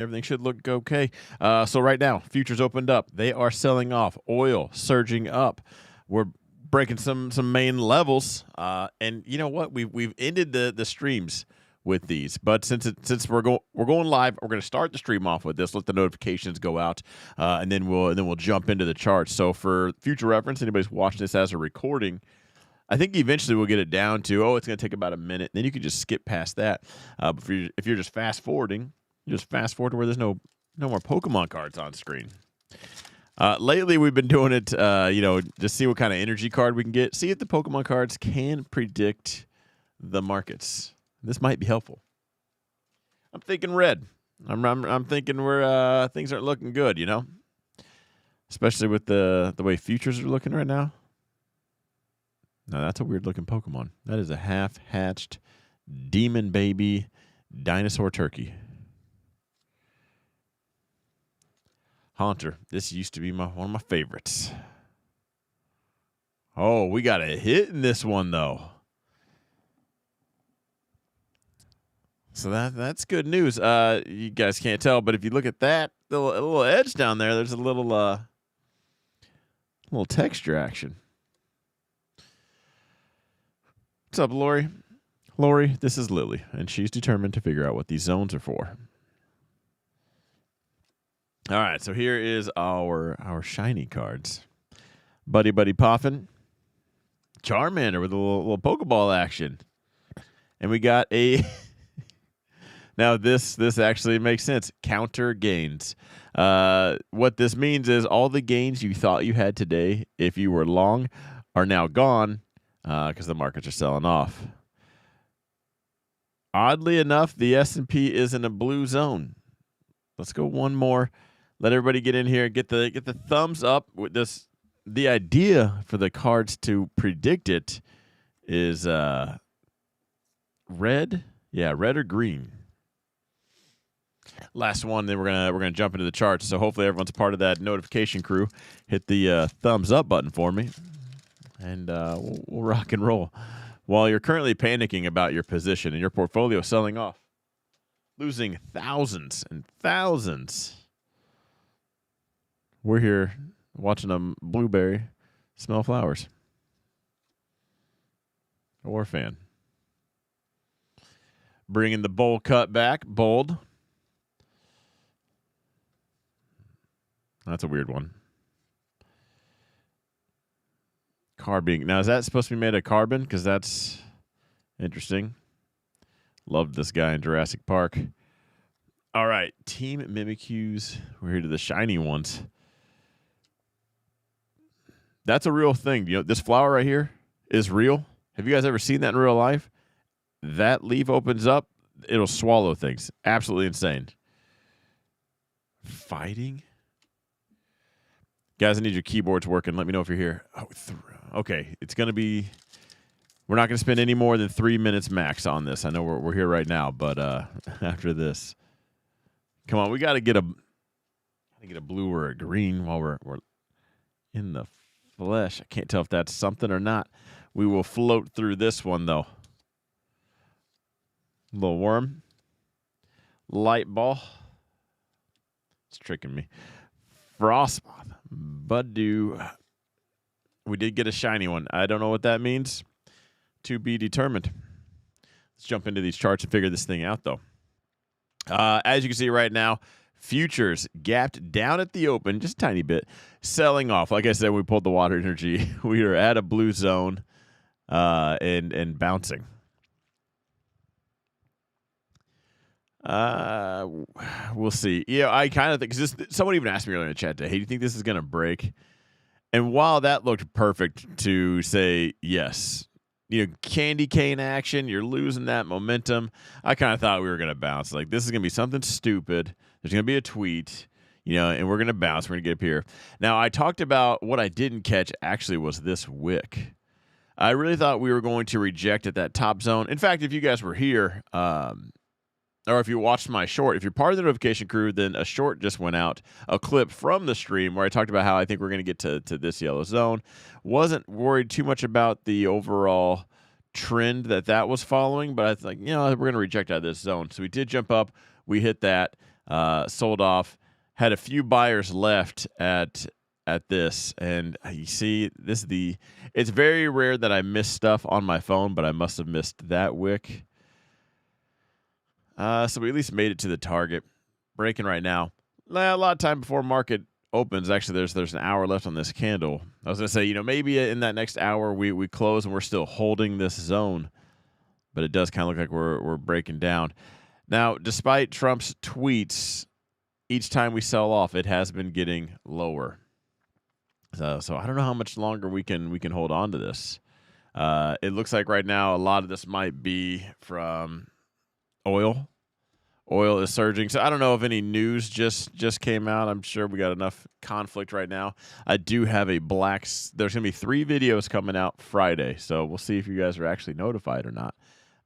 Everything should look okay. So right now, futures opened up. They are selling off. Oil surging up. We're breaking some main levels. And you know what? We've ended the streams with these, but since we're going live, we're going to start the stream off with this. Let the notifications go out, and then we'll jump into the charts. So for future reference, anybody's watching this as a recording, I think eventually we'll get it down to it's going to take about a minute. Then you can just skip past that. But if you're just fast forwarding. You just fast forward to where there's no more Pokemon cards on screen. Lately, we've been doing it, just see what kind of energy card we can get. See if the Pokemon cards can predict the markets. This might be helpful. I'm thinking red. I'm thinking things aren't looking good, especially with the way futures are looking right now. No, that's a weird looking Pokemon. That is a half-hatched demon baby dinosaur turkey. Haunter. This used to be one of my favorites. Oh, we got a hit in this one, though. So that's good news. You guys can't tell, but if you look at that little edge down there, there's a little texture action. What's up, Lori? Lori, this is Lily, and she's determined to figure out what these zones are for. All right, so here is our shiny cards. Buddy Poffin. Charmander with a little Pokeball action. And we got a... Now, this actually makes sense. Counter gains. What this means is all the gains you thought you had today, if you were long, are now gone because the markets are selling off. Oddly enough, the S&P is in a blue zone. Let's go one more. Let everybody get in here, get the thumbs up with this. The idea for the cards to predict it is red. Yeah, red or green. Last one, then we're gonna jump into the charts. So hopefully everyone's part of that notification crew. Hit the thumbs up button for me, and we'll rock and roll. While you're currently panicking about your position and your portfolio selling off, losing thousands and thousands. We're here watching a blueberry smell flowers. Or fan. Bringing the bowl cut back. Bold. That's a weird one. Carbine. Now, is that supposed to be made of carbon? Because that's interesting. Loved this guy in Jurassic Park. All right. Team Mimikyus. We're here to the shiny ones. That's a real thing. This flower right here is real. Have you guys ever seen that in real life? That leaf opens up, it'll swallow things. Absolutely insane. Fighting? Guys, I need your keyboards working. Let me know if you're here. Oh, okay. It's going to be... We're not going to spend any more than 3 minutes max on this. I know we're here right now, but after this... Come on, we got to get a blue or a green while we're in the flesh. I can't tell if that's something or not. We will float through this one, though. Little worm. Light ball. It's tricking me. Frostmoth. Budew. We did get a shiny one. I don't know what that means. To be determined. Let's jump into these charts and figure this thing out, though. As you can see right now, futures gapped down at the open just a tiny bit, selling off. Like I said, we pulled the water energy. We are at a blue zone and bouncing. We'll see. Yeah, I kind of think, because someone even asked me earlier in the chat today, hey, do you think this is going to break? And while that looked perfect to say yes, candy cane action, you're losing that momentum, I kind of thought we were going to bounce. Like, this is going to be something stupid. There's going to be a tweet, and we're going to bounce. We're going to get up here. Now, I talked about what I didn't catch actually was this wick. I really thought we were going to reject at that top zone. In fact, if you guys were here, or if you watched my short, if you're part of the notification crew, then a short just went out, a clip from the stream where I talked about how I think we're going to get to this yellow zone. Wasn't worried too much about the overall trend that was following, but I was like, we're going to reject out of this zone. So we did jump up. We hit that. sold off. Had a few buyers left at this, and you see this it's very rare that I miss stuff on my phone, but I must have missed that wick. So we at least made it to the target. Breaking right now. A lot of time before market opens. Actually, there's an hour left on this candle. I was gonna say, maybe in that next hour we close and we're still holding this zone, but it does kind of look like we're breaking down. Now, despite Trump's tweets, each time we sell off, it has been getting lower. So I don't know how much longer we can hold on to this. It looks like right now a lot of this might be from oil. Oil is surging. So I don't know if any news just came out. I'm sure we got enough conflict right now. I do have there's going to be 3 videos coming out Friday. So we'll see if you guys are actually notified or not.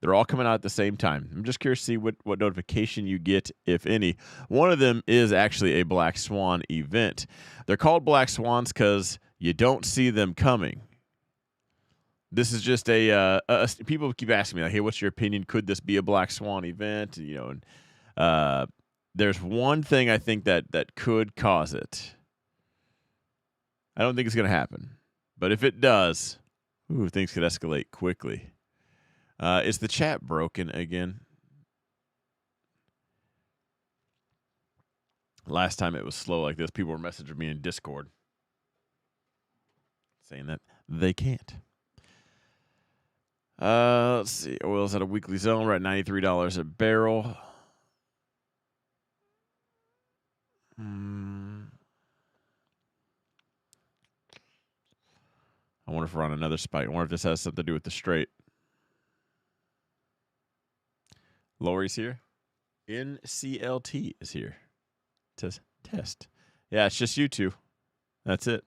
They're all coming out at the same time. I'm just curious to see what notification you get, if any. One of them is actually a Black Swan event. They're called Black Swans because you don't see them coming. This is just people keep asking me, like, hey, what's your opinion? Could this be a Black Swan event? There's one thing I think that could cause it. I don't think it's going to happen. But if it does, things could escalate quickly. Is the chat broken again? Last time it was slow like this, people were messaging me in Discord saying that they can't. Let's see. Oil's at a weekly zone. We're at $93 a barrel. I wonder if we're on another spike. I wonder if this has something to do with the straight. Lori's here. NCLT is here to test. Yeah, it's just you two. That's it.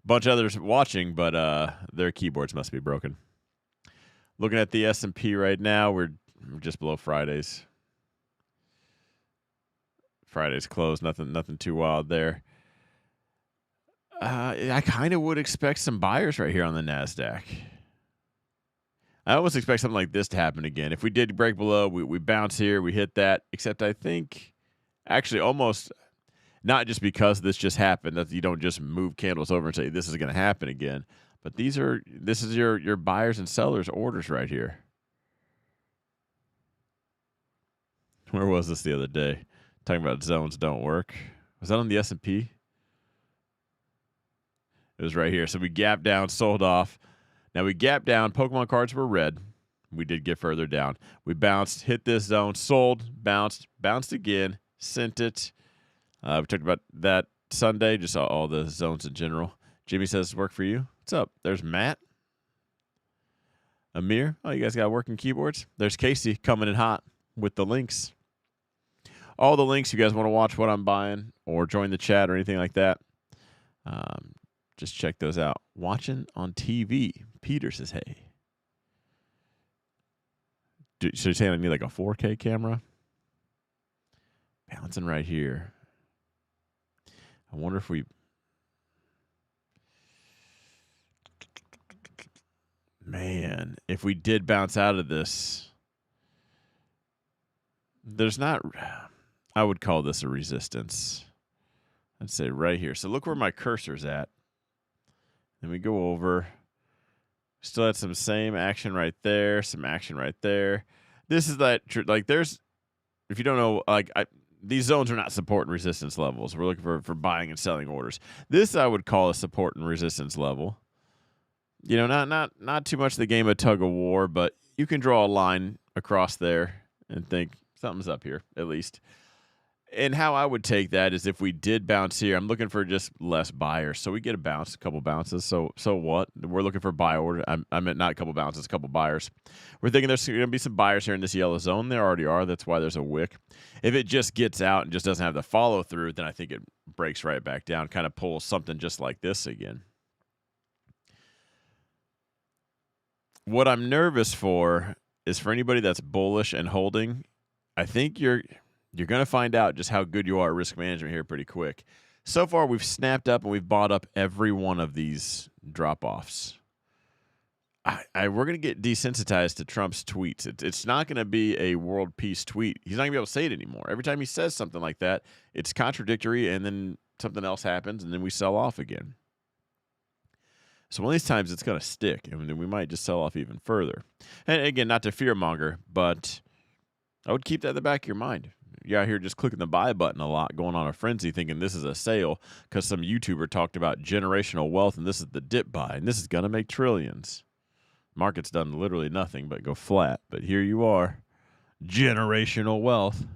Bunch of others watching, but their keyboards must be broken. Looking at the S&P right now, we're just below Friday's. Friday's closed. Nothing too wild there. I kind of would expect some buyers right here on the NASDAQ. I almost expect something like this to happen again. If we did break below, we bounce here, we hit that. Except I think, actually, almost not just because this just happened, that you don't just move candles over and say this is going to happen again. But this is your buyers and sellers orders right here. Where was this the other day? Talking about zones don't work. Was that on the S&P? It was right here. So we gapped down, sold off. Now we gapped down. Pokemon cards were red. We did get further down. We bounced, hit this zone, sold, bounced again, sent it. We talked about that Sunday, just all the zones in general. Jimmy says, work for you. What's up? There's Matt. Amir. Oh, you guys got working keyboards? There's Casey coming in hot with the links. All the links, you guys want to watch what I'm buying or join the chat or anything like that, just check those out. Watching on TV. Peter says, hey. So you're saying I need like a 4K camera? Bouncing right here. I wonder if we... Man, if we did bounce out of this, there's not... I would call this a resistance. I'd say right here. So look where my cursor's at. Then we go over. Still had some same action right there. Some action right there. This is that, like, there's, if you don't know, like, these zones are not support and resistance levels. We're looking for buying and selling orders. This I would call a support and resistance level. You know, not too much the game of tug of war, but you can draw a line across there and think something's up here, at least. And how I would take that is if we did bounce here, I'm looking for just less buyers. So we get a bounce, a couple bounces. So what? We're looking for buy order. I meant not a couple bounces, a couple buyers. We're thinking there's going to be some buyers here in this yellow zone. There already are. That's why there's a wick. If it just gets out and just doesn't have the follow through, then I think it breaks right back down, kind of pulls something just like this again. What I'm nervous for is for anybody that's bullish and holding, I think you're going to find out just how good you are at risk management here pretty quick. So far, we've snapped up and we've bought up every one of these drop-offs. we're going to get desensitized to Trump's tweets. It's not going to be a world peace tweet. He's not going to be able to say it anymore. Every time he says something like that, it's contradictory, and then something else happens, and then we sell off again. So one of these times it's going to stick, and then we might just sell off even further. And again, not to fearmonger, but I would keep that in the back of your mind. You're out here just clicking the buy button a lot, going on a frenzy, thinking this is a sale because some YouTuber talked about generational wealth, and this is the dip buy, and this is going to make trillions. Market's done literally nothing but go flat, but here you are, generational wealth.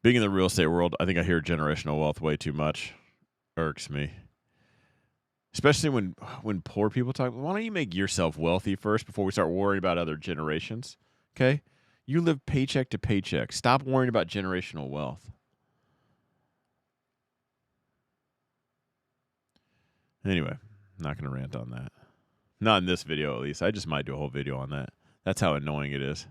Being in the real estate world, I think I hear generational wealth way too much. Irks me. Especially when poor people talk. Why don't you make yourself wealthy first before we start worrying about other generations? Okay? You live paycheck to paycheck. Stop worrying about generational wealth. Anyway, I'm not going to rant on that. Not in this video, at least. I just might do a whole video on that. That's how annoying it is.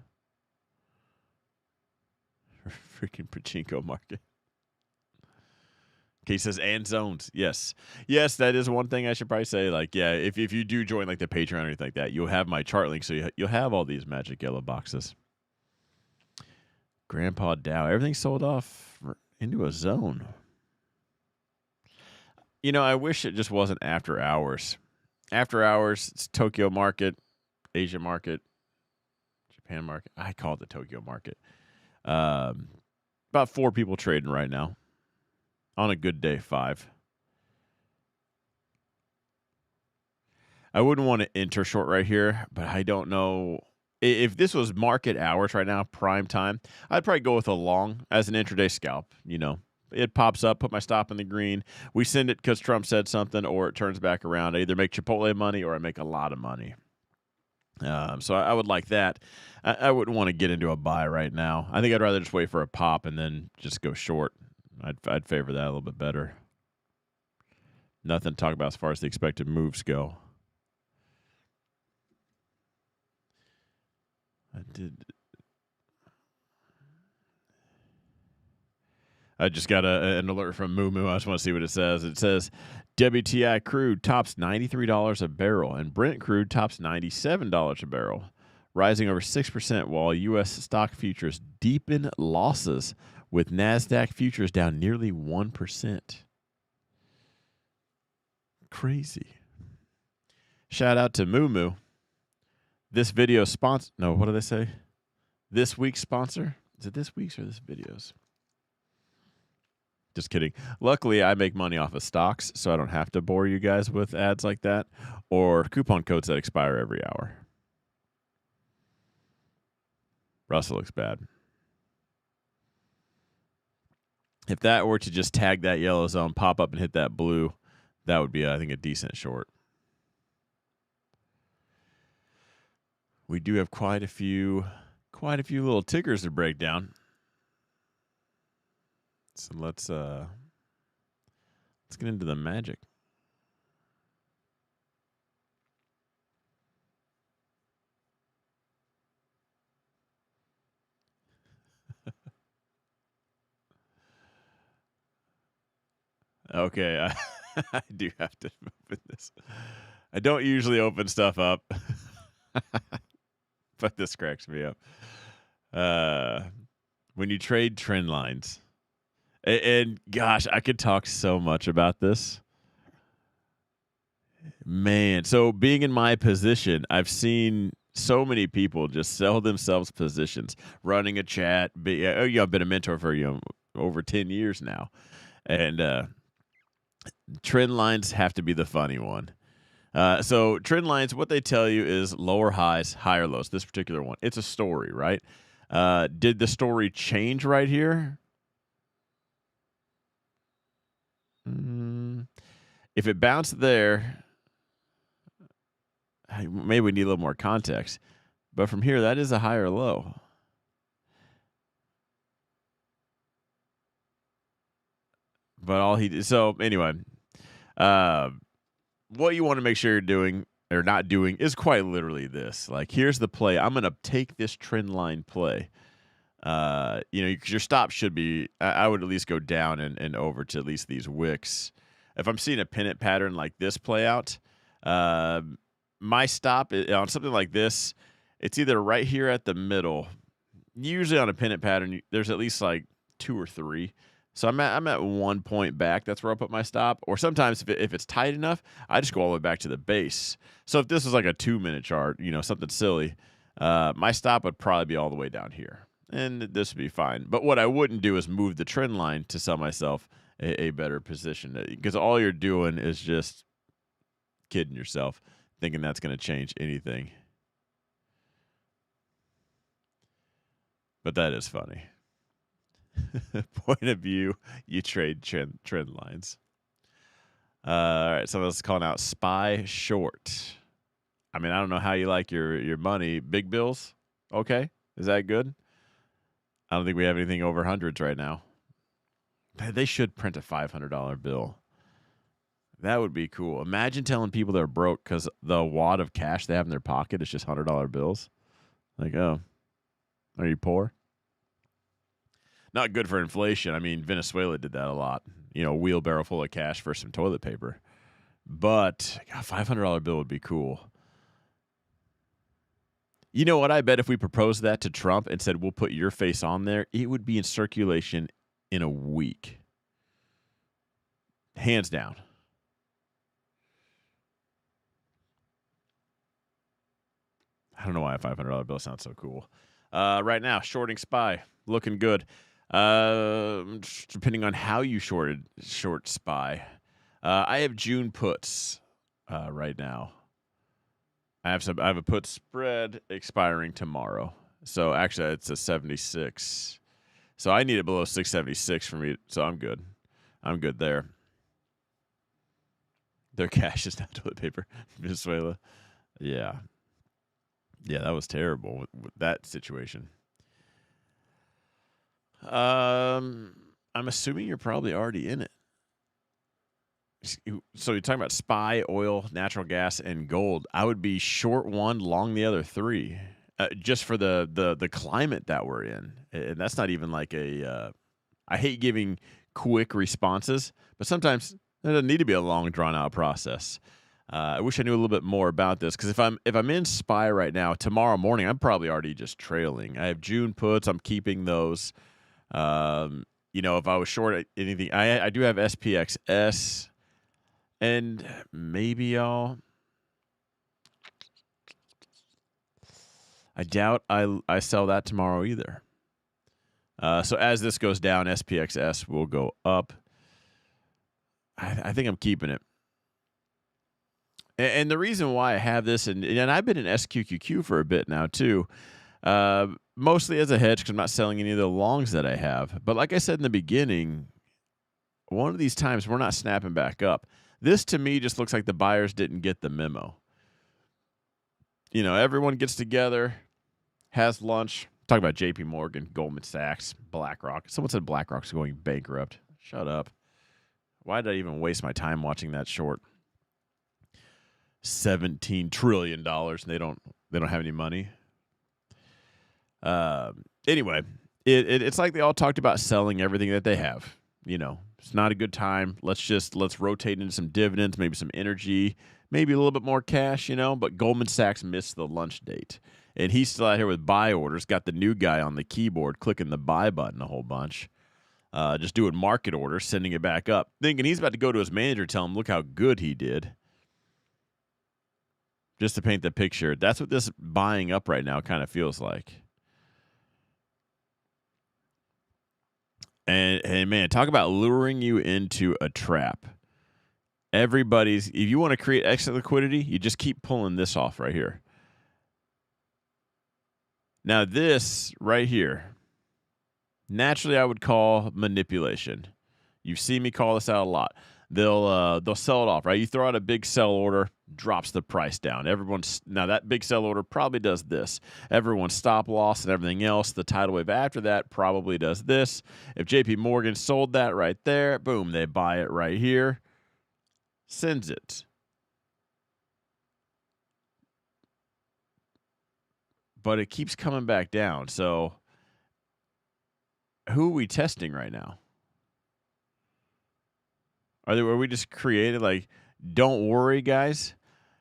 Freaking pachinko market. Okay, he says, and zones. Yes. Yes, that is one thing I should probably say. Like, yeah, if you do join like the Patreon or anything like that, you'll have my chart link, so you'll have all these magic yellow boxes. Grandpa Dow. Everything sold off into a zone. You know, I wish it just wasn't after hours. After hours, it's Tokyo market, Asia market, Japan market. I call it the Tokyo market. About 4 people trading right now. On a good day, 5. I wouldn't want to enter short right here, but I don't know. If this was market hours right now, prime time, I'd probably go with a long as an intraday scalp. You know, it pops up, put my stop in the green. We send it because Trump said something, or it turns back around. I either make Chipotle money or I make a lot of money. So I would like that. I wouldn't want to get into a buy right now. I think I'd rather just wait for a pop and then just go short. I'd favor that a little bit better. Nothing to talk about as far as the expected moves go. I just got an alert from Moo Moo. I just want to see what it says. It says WTI crude tops $93 a barrel, and Brent crude tops $97 a barrel, rising over 6%, while U.S. stock futures deepen losses, with NASDAQ futures down nearly 1%. Crazy. Shout out to Moo Moo. This video sponsor. No, what did I say? This week's sponsor? Is it this week's or this video's? Just kidding. Luckily, I make money off of stocks, so I don't have to bore you guys with ads like that or coupon codes that expire every hour. Russell looks bad. If that were to just tag that yellow zone, pop up and hit that blue, that would be, I think, a decent short. We do have quite a few little tickers to break down. So let's get into the magic. Okay, I do have to open this. I don't usually open stuff up, but this cracks me up. When you trade trend lines, and gosh, I could talk so much about this. Man, so being in my position, I've seen so many people just sell themselves positions, running a chat. I've been a mentor for over 10 years now, and trend lines have to be the funny one. So trend lines, what they tell you is lower highs, higher lows. This particular one, it's a story, right? Did the story change right here? If it bounced there, maybe we need a little more context. But from here, that is a higher low. But all he did. So anyway, what you want to make sure you're doing or not doing is quite literally this. Like, here's the play. I'm going to take this trend line play. Your stop should be, I would at least go down and over to at least these wicks. if I'm seeing a pennant pattern like this play out, uh, my stop on something like this, it's either right here at the middle. Usually on a pennant pattern, there's at least like 2 or 3. So I'm at 1 point back. That's where I put my stop. Or sometimes if it's tight enough, I just go all the way back to the base. So if this was like a 2-minute chart, something silly, my stop would probably be all the way down here, and this would be fine. But what I wouldn't do is move the trend line to sell myself a better position, because all you're doing is just kidding yourself, thinking that's going to change anything. But that is funny. Point of view, you trade trend lines. All right, someone else is calling out SPY short. I mean, I don't know how you like your money. Big bills, okay? Is that good? I don't think we have anything over hundreds right now. They should print a $500 bill. That would be cool. Imagine telling people they're broke because the wad of cash they have in their pocket is just $100 bills. Like, oh, are you poor? Not good for inflation. I mean, Venezuela did that a lot. A wheelbarrow full of cash for some toilet paper. But a $500 bill would be cool. You know what? I bet if we proposed that to Trump and said, we'll put your face on there, it would be in circulation in a week. Hands down. I don't know why a $500 bill sounds so cool. Right now, shorting SPY. Looking good. Depending on how you short SPY. I have June puts right now. I have a put spread expiring tomorrow. So actually, it's a 76. So I need it below 676 for me. So I'm good. I'm good there. Their cash is not toilet paper. Venezuela. Yeah. Yeah, that was terrible with that situation. I'm assuming you're probably already in it. So you're talking about SPY, oil, natural gas, and gold. I would be short one, long the other 3, just for the climate that we're in. And that's not even like a. I hate giving quick responses, but sometimes it doesn't need to be a long, drawn out process. I wish I knew a little bit more about this, because if I'm in SPY right now, tomorrow morning I'm probably already just trailing. I have June puts. I'm keeping those. If I was short anything, I do have SPXS. And maybe I doubt I sell that tomorrow either. So as this goes down, SPXS will go up. I think I'm keeping it. And the reason why I have this, and I've been in SQQQ for a bit now too, mostly as a hedge because I'm not selling any of the longs that I have. But like I said in the beginning, one of these times we're not snapping back up. This, to me, just looks like the buyers didn't get the memo. Everyone gets together, has lunch, talk about JP Morgan, Goldman Sachs, BlackRock. Someone said BlackRock's going bankrupt. Shut up. Why did I even waste my time watching that short? $17 trillion, and they don't have any money. Anyway, it's like they all talked about selling everything that they have. It's not a good time. Let's rotate into some dividends, maybe some energy, maybe a little bit more cash, But Goldman Sachs missed the lunch date. And he's still out here with buy orders, got the new guy on the keyboard clicking the buy button a whole bunch, just doing market orders, sending it back up, thinking he's about to go to his manager, tell him, look how good he did. Just to paint the picture. That's what this buying up right now kind of feels like. And man, talk about luring you into a trap. If you want to create extra liquidity, you just keep pulling this off right here. Now this right here, naturally I would call manipulation. You've seen me call this out a lot. They'll sell it off, right? You throw out a big sell order, drops the price down. Now that big sell order probably does this. Everyone's stop loss and everything else. The tidal wave after that probably does this. If JP Morgan sold that right there, boom, they buy it right here. Sends it. But it keeps coming back down. So who are we testing right now? Are we just created like, don't worry, guys.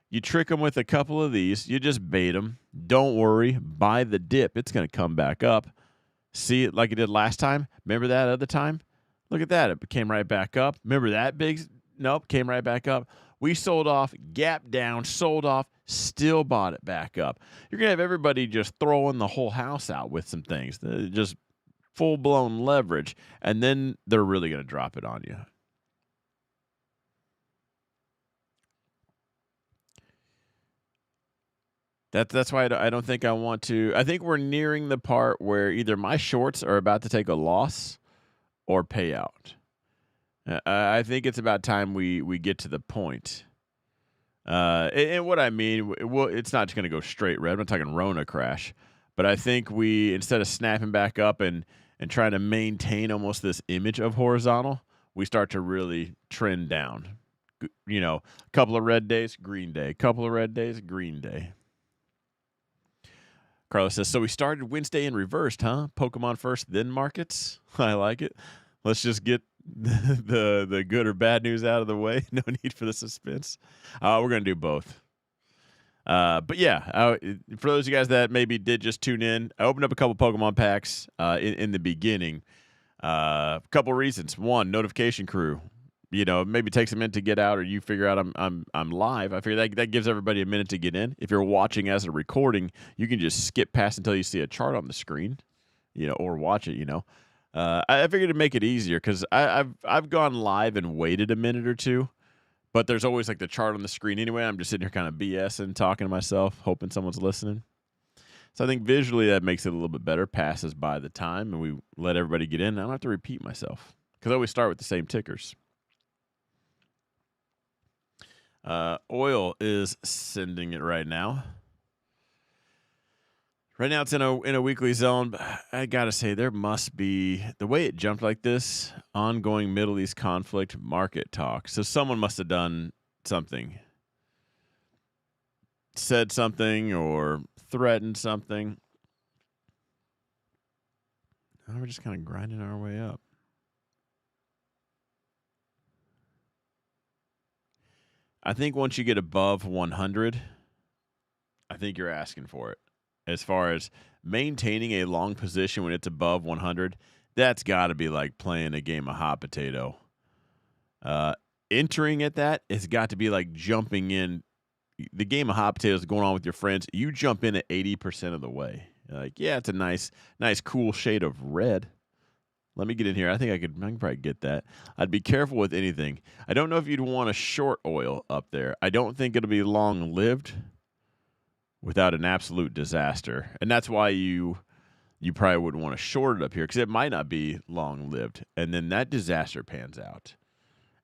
You trick them with a couple of these. You just bait them. Don't worry. Buy the dip. It's going to come back up. See it like it did last time? Remember that other time? Look at that. It came right back up. Remember that big? Nope, came right back up. We sold off, gap down, sold off, still bought it back up. You're going to have everybody just throwing the whole house out with some things. Just full-blown leverage. And then they're really going to drop it on you. That's why I don't think I want to. I think we're nearing the part where either my shorts are about to take a loss or pay out. I think it's about time we get to the point. And what I mean, well, it's not just going to go straight red. I'm not talking Rona crash, but I think we, instead of snapping back up and trying to maintain almost this image of horizontal, we start to really trend down. You know, a couple of red days, green day. Couple of red days, green day. Carlos says, so we started Wednesday in reversed, huh? Pokemon first, then markets. I like it. Let's just get the good or bad news out of the way. No need for the suspense. We're going to do both. But yeah, for those of you guys that maybe did just tune in, I opened up a couple Pokemon packs in the beginning. A couple reasons. One, notification crew. You know, maybe it takes a minute to get out, or you figure out I'm live. I figure that gives everybody a minute to get in. If you're watching as a recording, you can just skip past until you see a chart on the screen, you know, or watch it. You know, I figured to make it easier because I've gone live and waited a minute or two, but there's always like the chart on the screen anyway. I'm just sitting here kind of BSing, talking to myself, hoping someone's listening. So I think visually that makes it a little bit better. Passes by the time, and we let everybody get in. I don't have to repeat myself because I always start with the same tickers. Oil is sending it right now. Right now it's in a weekly zone. But I gotta say, there must be, the way it jumped like this, ongoing Middle East conflict, market talk. So someone must have done something, said something, or threatened something. Now we're just kind of grinding our way up. I think once you get above 100, I think you're asking for it. As far as maintaining a long position when it's above 100, that's got to be like playing a game of hot potato. Entering at that, it's got to be like jumping in. The game of hot potato is going on with your friends. You jump in at 80% of the way. You're like, yeah, it's a nice, cool shade of red. Let me get in here. I think I can probably get that. I'd be careful with anything. I don't know if you'd want to short oil up there. I don't think it'll be long-lived without an absolute disaster. And that's why you probably wouldn't want to short it up here because it might not be long-lived. And then that disaster pans out.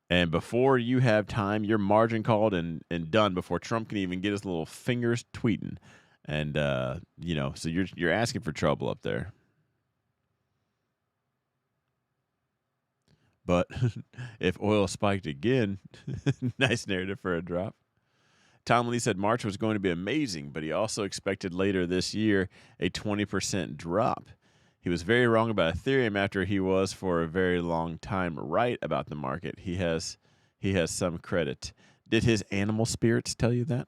And before you have time, you're margin called and done before Trump can even get his little fingers tweeting. And, you know, so you're asking for trouble up there. But if oil spiked again, nice narrative for a drop. Tom Lee said March was going to be amazing, but he also expected later this year a 20% drop. He was very wrong about Ethereum after he was for a very long time right about the market. He has some credit. Did his animal spirits tell you that?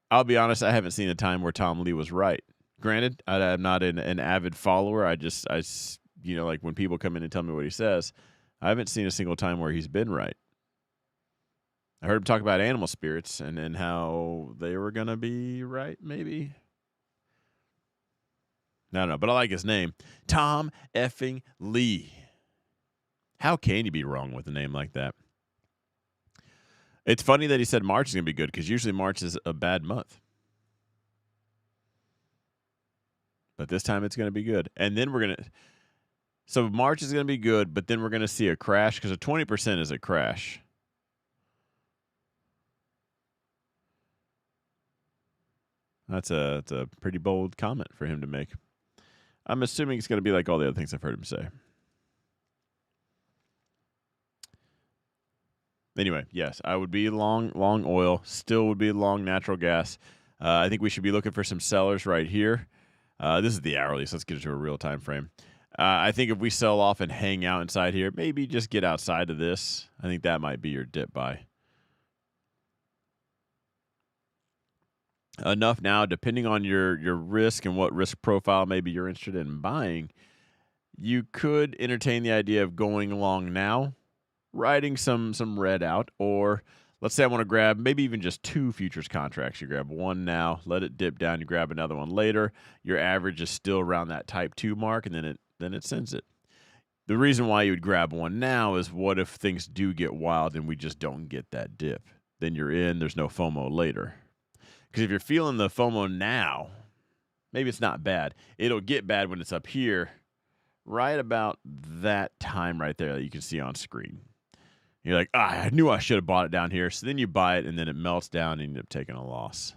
I'll be honest, I haven't seen a time where Tom Lee was right. Granted, I'm not an avid follower. I you know, like when people come in and tell me what he says, I haven't seen a single time where he's been right. I heard him talk about animal spirits and how they were going to be right, maybe. I don't know, but I like his name. Tom effing Lee. How can you be wrong with a name like that? It's funny that he said March is going to be good because usually March is a bad month. But this time it's going to be good. And then we're going to... So March is going to be good, but then we're going to see a crash because a 20% is a crash. That's a pretty bold comment for him to make. I'm assuming it's going to be like all the other things I've heard him say. Anyway, yes, I would be long oil. Still would be long natural gas. I think we should be looking for some sellers right here. This is the hourly, so let's get into a real time frame. I think if we sell off and hang out inside here, maybe just get outside of this. I think that might be your dip buy. Enough now, depending on your risk and what risk profile maybe you're interested in buying, you could entertain the idea of going long now, riding some red out, or let's say I want to grab maybe even just 2 futures contracts. You grab one now, let it dip down, you grab another one later. Your average is still around that type 2 mark, and then it sends it. The reason why you would grab one now is what if things do get wild and we just don't get that dip? Then you're in, there's no FOMO later. Because if you're feeling the FOMO now, maybe it's not bad. It'll get bad when it's up here, right about that time right there that you can see on screen. You're like, I knew I should have bought it down here. So then you buy it, and then it melts down, and you end up taking a loss.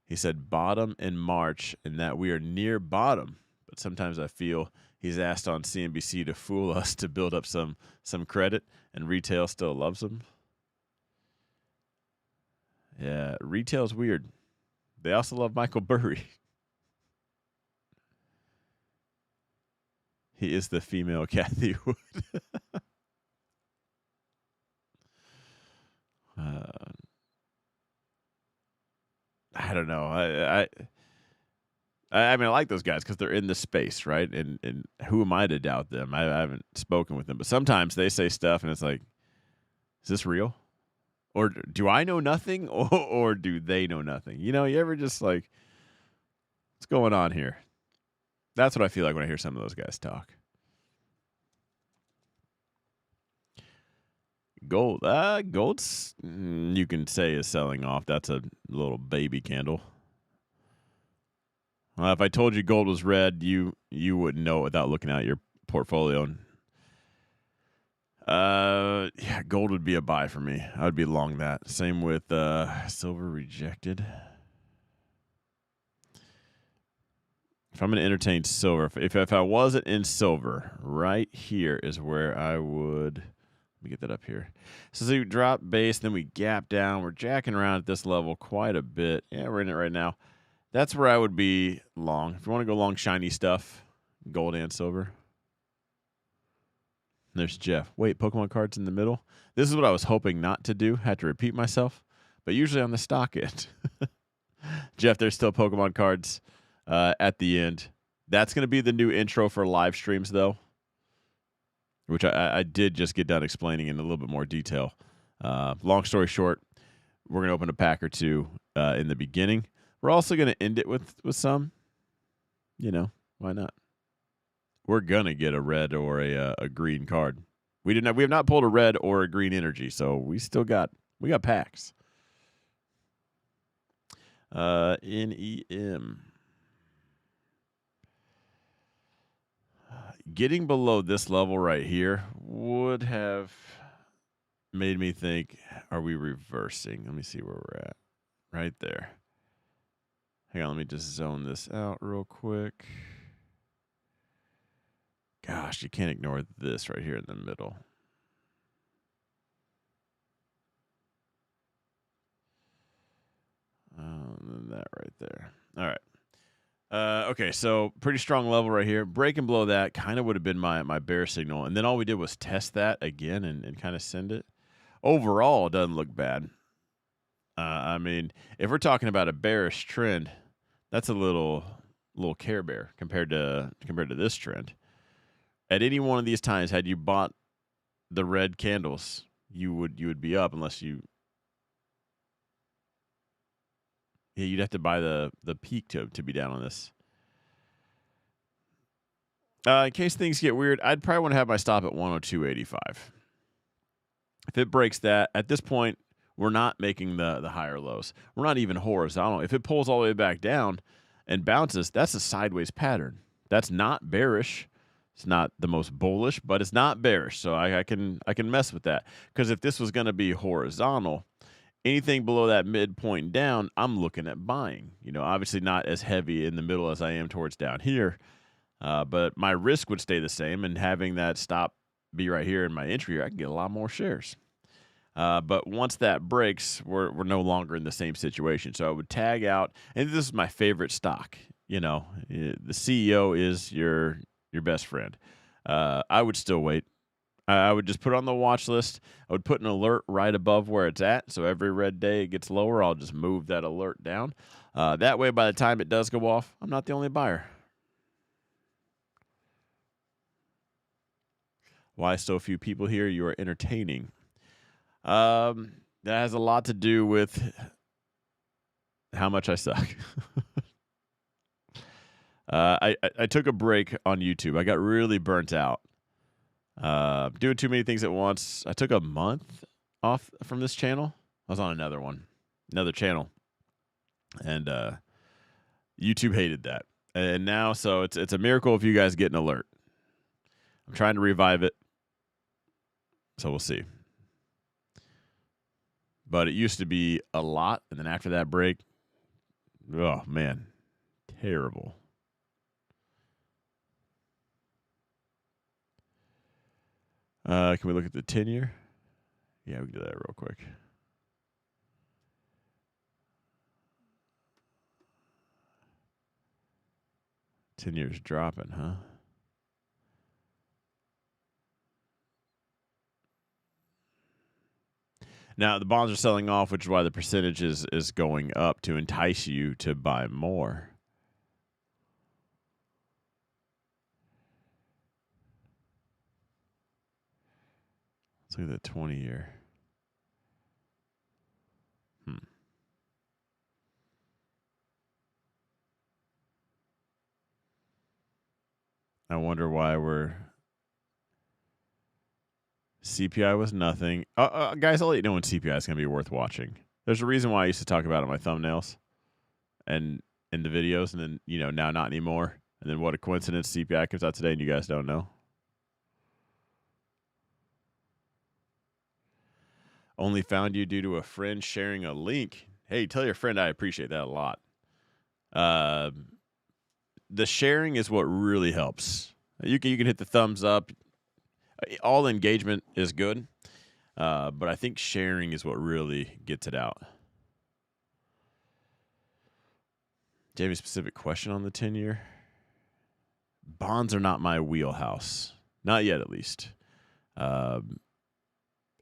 He said bottom in March, and that we are near bottom. But sometimes I feel he's asked on CNBC to fool us to build up some credit, and retail still loves him. Yeah, retail's weird. They also love Michael Burry. He is the female Kathy Wood. I don't know. I mean, I like those guys because they're in the space, right? And who am I to doubt them? I haven't spoken with them, but sometimes they say stuff, and it's like, is this real? Or do I know nothing, or do they know nothing? You ever just like, what's going on here? That's what I feel like when I hear some of those guys talk. Gold. Gold's, you can say, is selling off. That's a little baby candle. If I told you gold was red, you wouldn't know it without looking at your portfolio. Yeah, gold would be a buy for me. I would be long that. Same with silver rejected. If I'm going to entertain silver, if I wasn't in silver, right here is where I would. Let me get that up here. So we drop base, then we gap down. We're jacking around at this level quite a bit. Yeah, we're in it right now. That's where I would be long. If you want to go long shiny stuff, gold and silver. There's Jeff. Wait, Pokemon cards in the middle? This is what I was hoping not to do. Had to repeat myself. But usually on the stock end. Jeff, there's still Pokemon cards at the end. That's going to be the new intro for live streams, though, which I did just get done explaining in a little bit more detail. Long story short, we're going to open a pack or two in the beginning. We're also going to end it with some. Why not? We're gonna get a red or a green card. We have not pulled a red or a green energy, so we got packs. NEM. Getting below this level right here would have made me think, are we reversing? Let me see where we're at. Right there. Hang on, let me just zone this out real quick. Gosh, you can't ignore this right here in the middle. And that right there. All right. Okay, so pretty strong level right here. Breaking below that kind of would have been my bear signal. And then all we did was test that again and kind of send it. Overall, it doesn't look bad. I mean, if we're talking about a bearish trend, that's a little Care Bear compared to this trend. At any one of these times, had you bought the red candles, you would be up unless you'd have to buy the peak to be down on this. In case things get weird, I'd probably want to have my stop at 102.85. If it breaks that, at this point, we're not making the higher lows. We're not even horizontal. If it pulls all the way back down and bounces, that's a sideways pattern. That's not bearish. It's not the most bullish, but it's not bearish, so I can mess with that. Because if this was going to be horizontal, anything below that midpoint down, I'm looking at buying. Obviously not as heavy in the middle as I am towards down here, but my risk would stay the same. And having that stop be right here in my entry here, I can get a lot more shares. But once that breaks, we're no longer in the same situation. So I would tag out, and this is my favorite stock. The CEO is your your best friend. I would still wait. I would just put it on the watch list. I would put an alert right above where it's at. So every red day it gets lower, I'll just move that alert down. That way, by the time it does go off, I'm not the only buyer. Why so few people here? You are entertaining. That has a lot to do with how much I suck. I took a break on YouTube. I got really burnt out. Doing too many things at once. I took a month off from this channel. I was on another channel. And YouTube hated that. And now, so it's a miracle if you guys get an alert. I'm trying to revive it. So we'll see. But it used to be a lot. And then after that break, oh, man, terrible. Can we look at the 10-year? Yeah, we can do that real quick. 10 years dropping, huh? Now, the bonds are selling off, which is why the percentage is going up to entice you to buy more. Let's look at the 20-year. I wonder why CPI was nothing. Guys, I'll let you know when CPI is going to be worth watching. There's a reason why I used to talk about it in my thumbnails and in the videos, and then, now not anymore. And then what a coincidence, CPI comes out today and you guys don't know. Only found you due to a friend sharing a link. Hey, tell your friend I appreciate that a lot. The sharing is what really helps. You can hit the thumbs up. All engagement is good, but I think sharing is what really gets it out. Do you have a specific question on the 10-year? Bonds are not my wheelhouse. Not yet, at least.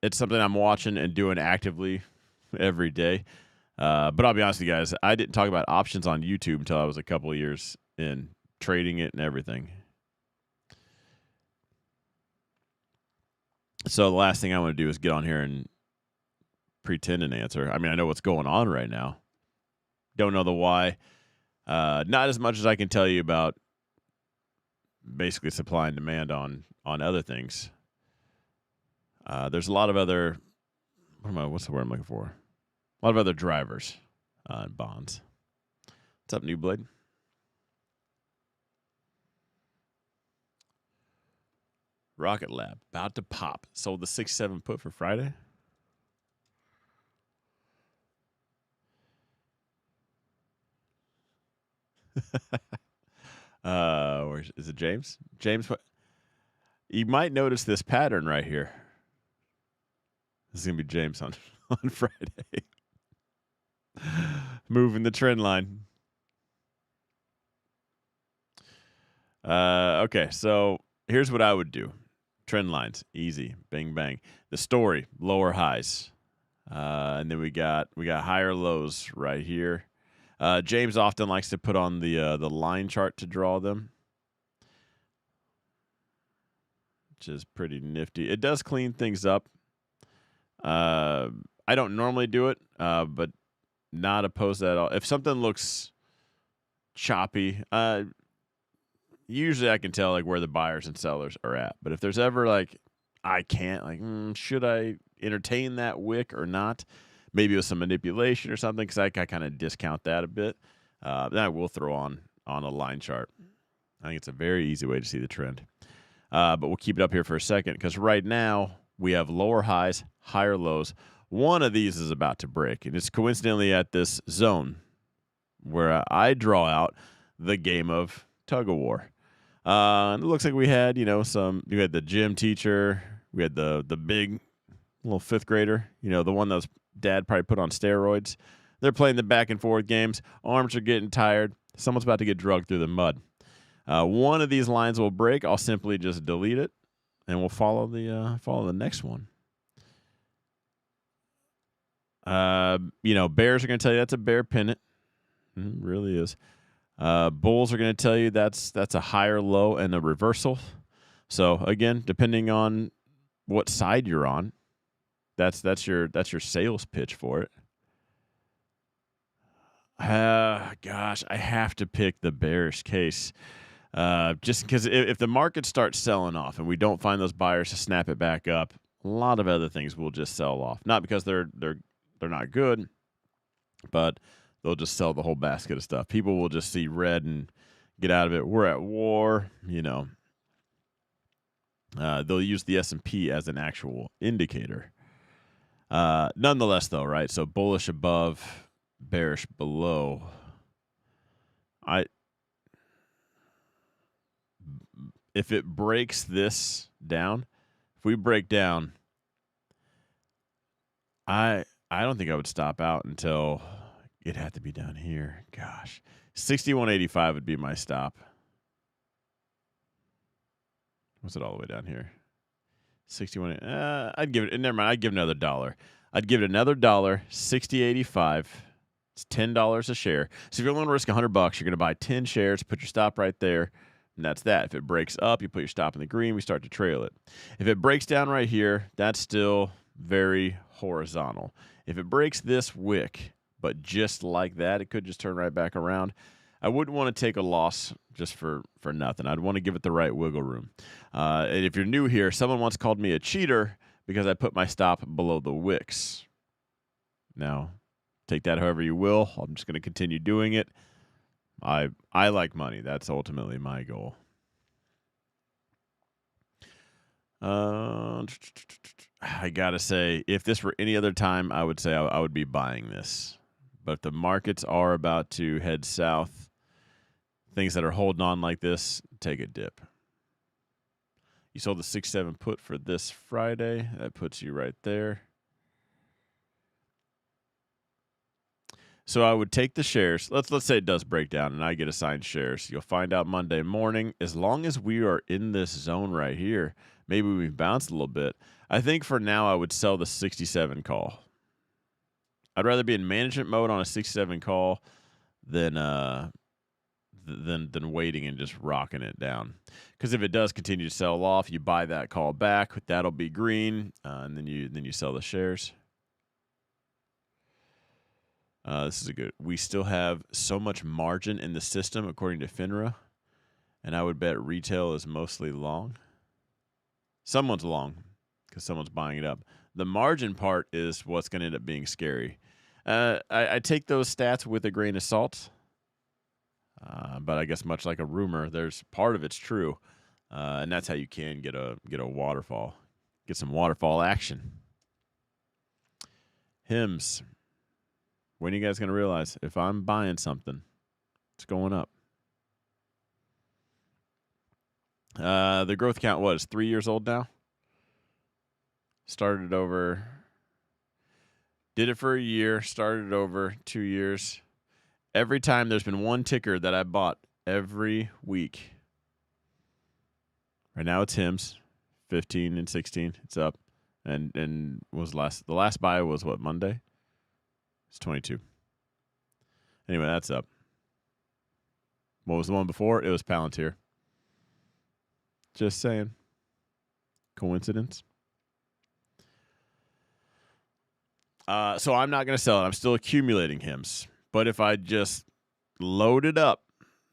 It's something I'm watching and doing actively every day. But I'll be honest with you guys, I didn't talk about options on YouTube until I was a couple of years in trading it and everything. So the last thing I want to do is get on here and pretend an answer. I mean, I know what's going on right now. Don't know the why. Not as much as I can tell you about basically supply and demand on other things. There's a lot of other, what's the word I'm looking for? A lot of other drivers in bonds. What's up, New Blade? Rocket Lab, about to pop. Sold the 6-7 put for Friday. Is it James? James, what? You might notice this pattern right here. This is going to be James on Friday. Moving the trend line. Okay, so here's what I would do. Trend lines, easy, bang, bang. The story, lower highs. And then we got higher lows right here. James often likes to put on the line chart to draw them, which is pretty nifty. It does clean things up. I don't normally do it, but not opposed to that at all. If something looks choppy, usually I can tell where the buyers and sellers are at. But if there's ever I can't, should I entertain that wick or not? Maybe with some manipulation or something, because I kind of discount that a bit. Then I will throw on a line chart. I think it's a very easy way to see the trend. But we'll keep it up here for a second, because right now we have lower highs, higher lows. One of these is about to break, and it's coincidentally at this zone where I draw out the game of tug of war. And it looks like we had, we had the gym teacher, we had the big little fifth grader, the one that was dad probably put on steroids. They're playing the back and forth games. Arms are getting tired. Someone's about to get drugged through the mud. One of these lines will break. I'll simply just delete it, and we'll follow the next one. Bears are going to tell you that's a bear pennant. It really is. Bulls are going to tell you that's a higher low and a reversal. So again, depending on what side you're on, that's your sales pitch for it. Gosh, I have to pick the bearish case. Just because if the market starts selling off and we don't find those buyers to snap it back up, a lot of other things will just sell off. Not because they're not good, but they'll just sell the whole basket of stuff. People will just see red and get out of it. We're at war, They'll use the S&P as an actual indicator. Nonetheless, though, right? So bullish above, bearish below. If it breaks this down, if we break down, I don't think I would stop out until it'd have to be down here. Gosh, 61.85 would be my stop. What's it all the way down here? 61. I'd give it. Never mind. I'd give another $1. I'd give it another $1. 60.85. It's $10 a share. So if you're willing to risk $100, you're going to buy 10 shares. Put your stop right there, and that's that. If it breaks up, you put your stop in the green. We start to trail it. If it breaks down right here, that's still very horizontal. If it breaks this wick, but just like that, it could just turn right back around. I wouldn't want to take a loss just for nothing. I'd want to give it the right wiggle room. And if you're new here, someone once called me a cheater because I put my stop below the wicks. Now, take that however you will. I'm just going to continue doing it. I like money. That's ultimately my goal. I got to say, if this were any other time, I would say I would be buying this. But if the markets are about to head south, things that are holding on like this, take a dip. You sold the 6-7 put for this Friday. That puts you right there. So I would take the shares. Let's say it does break down and I get assigned shares. You'll find out Monday morning. As long as we are in this zone right here, maybe we've bounced a little bit. I think for now I would sell the 67 call. I'd rather be in management mode on a 67 call than waiting and just rocking it down. Because if it does continue to sell off, you buy that call back. That'll be green, and then you sell the shares. This is a good. We still have so much margin in the system, according to FINRA, and I would bet retail is mostly long. Someone's long because someone's buying it up. The margin part is what's going to end up being scary. I take those stats with a grain of salt, but I guess much like a rumor, there's part of it's true, and that's how you can get a waterfall, get some waterfall action. Hymns. When are you guys going to realize if I'm buying something, it's going up? The growth count was 3 years old now. Started over. Did it for a year. Started over 2 years. Every time there's been one ticker that I bought every week. Right now it's Hims, 15 and 16. It's up, and the last buy was what, Monday? It's 22. Anyway, that's up. What was the one before? It was Palantir. Just saying. Coincidence? So I'm not going to sell it. I'm still accumulating Hims. But if I just load it up,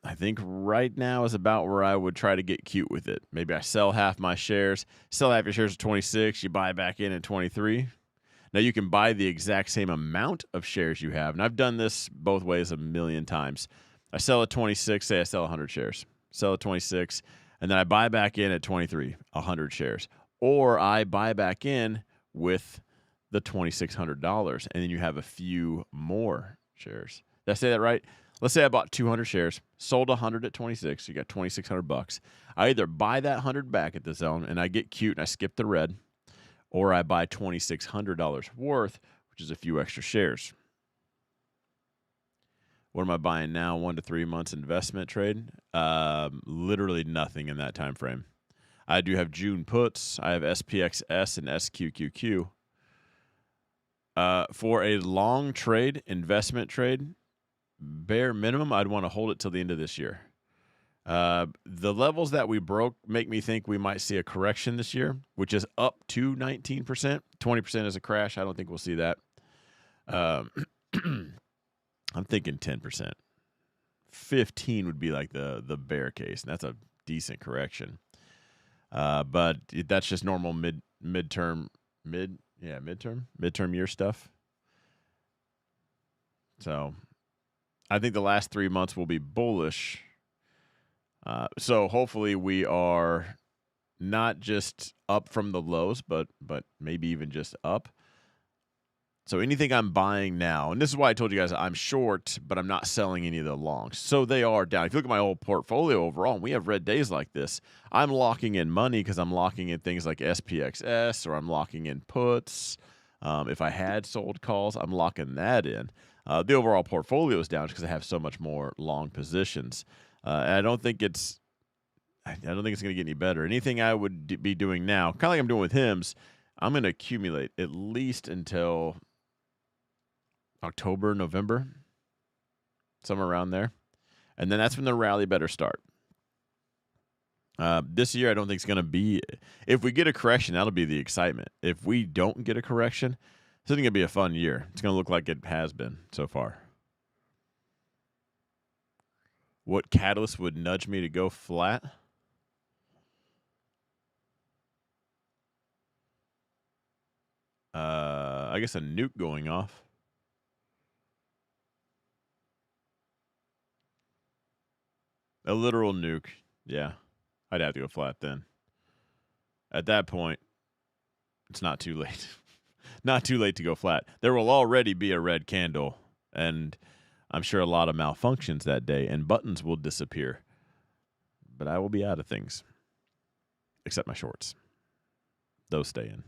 I think right now is about where I would try to get cute with it. Maybe I sell half my shares. Sell half your shares at 26. You buy back in at 23. Now, you can buy the exact same amount of shares you have. And I've done this both ways a million times. I sell at 26. Say I sell 100 shares. Sell at 26. And then I buy back in at 23, 100 shares. Or I buy back in with the $2,600. And then you have a few more shares. Did I say that right? Let's say I bought 200 shares, sold 100 at 26. You got $2,600. I either buy that 100 back at the zone and I get cute and I skip the red, or I buy $2,600 worth, which is a few extra shares. What am I buying now? 1 to 3 months investment trade. Literally nothing in that time frame. I do have June puts. I have SPXS and SQQQ. For a long trade, investment trade, bare minimum, I'd want to hold it till the end of this year. The levels that we broke make me think we might see a correction this year, which is up to 19%. 20% is a crash. I don't think we'll see that. I'm thinking 10%. 15 would be like the bear case, and that's a decent correction. But that's just normal midterm year stuff. So I think the last 3 months will be bullish. So hopefully we are not just up from the lows, but maybe even just up. So anything I'm buying now, and this is why I told you guys I'm short, but I'm not selling any of the longs. So they are down. If you look at my whole portfolio overall, and we have red days like this, I'm locking in money because I'm locking in things like SPXS, or I'm locking in puts. If I had sold calls, I'm locking that in. The overall portfolio is down because I have so much more long positions. And I don't think it's going to get any better. Anything I would be doing now, kind of like I'm doing with HIMS, I'm going to accumulate at least until October, November, somewhere around there. And then that's when the rally better start. This year, I don't think it's going to be. If we get a correction, that'll be the excitement. If we don't get a correction, it's going to be a fun year. It's going to look like it has been so far. What catalyst would nudge me to go flat? I guess a nuke going off. A literal nuke. Yeah. I'd have to go flat then. At that point, it's not too late. Not too late to go flat. There will already be a red candle, and I'm sure a lot of malfunctions that day, and buttons will disappear. But I will be out of things. Except my shorts. Those stay in.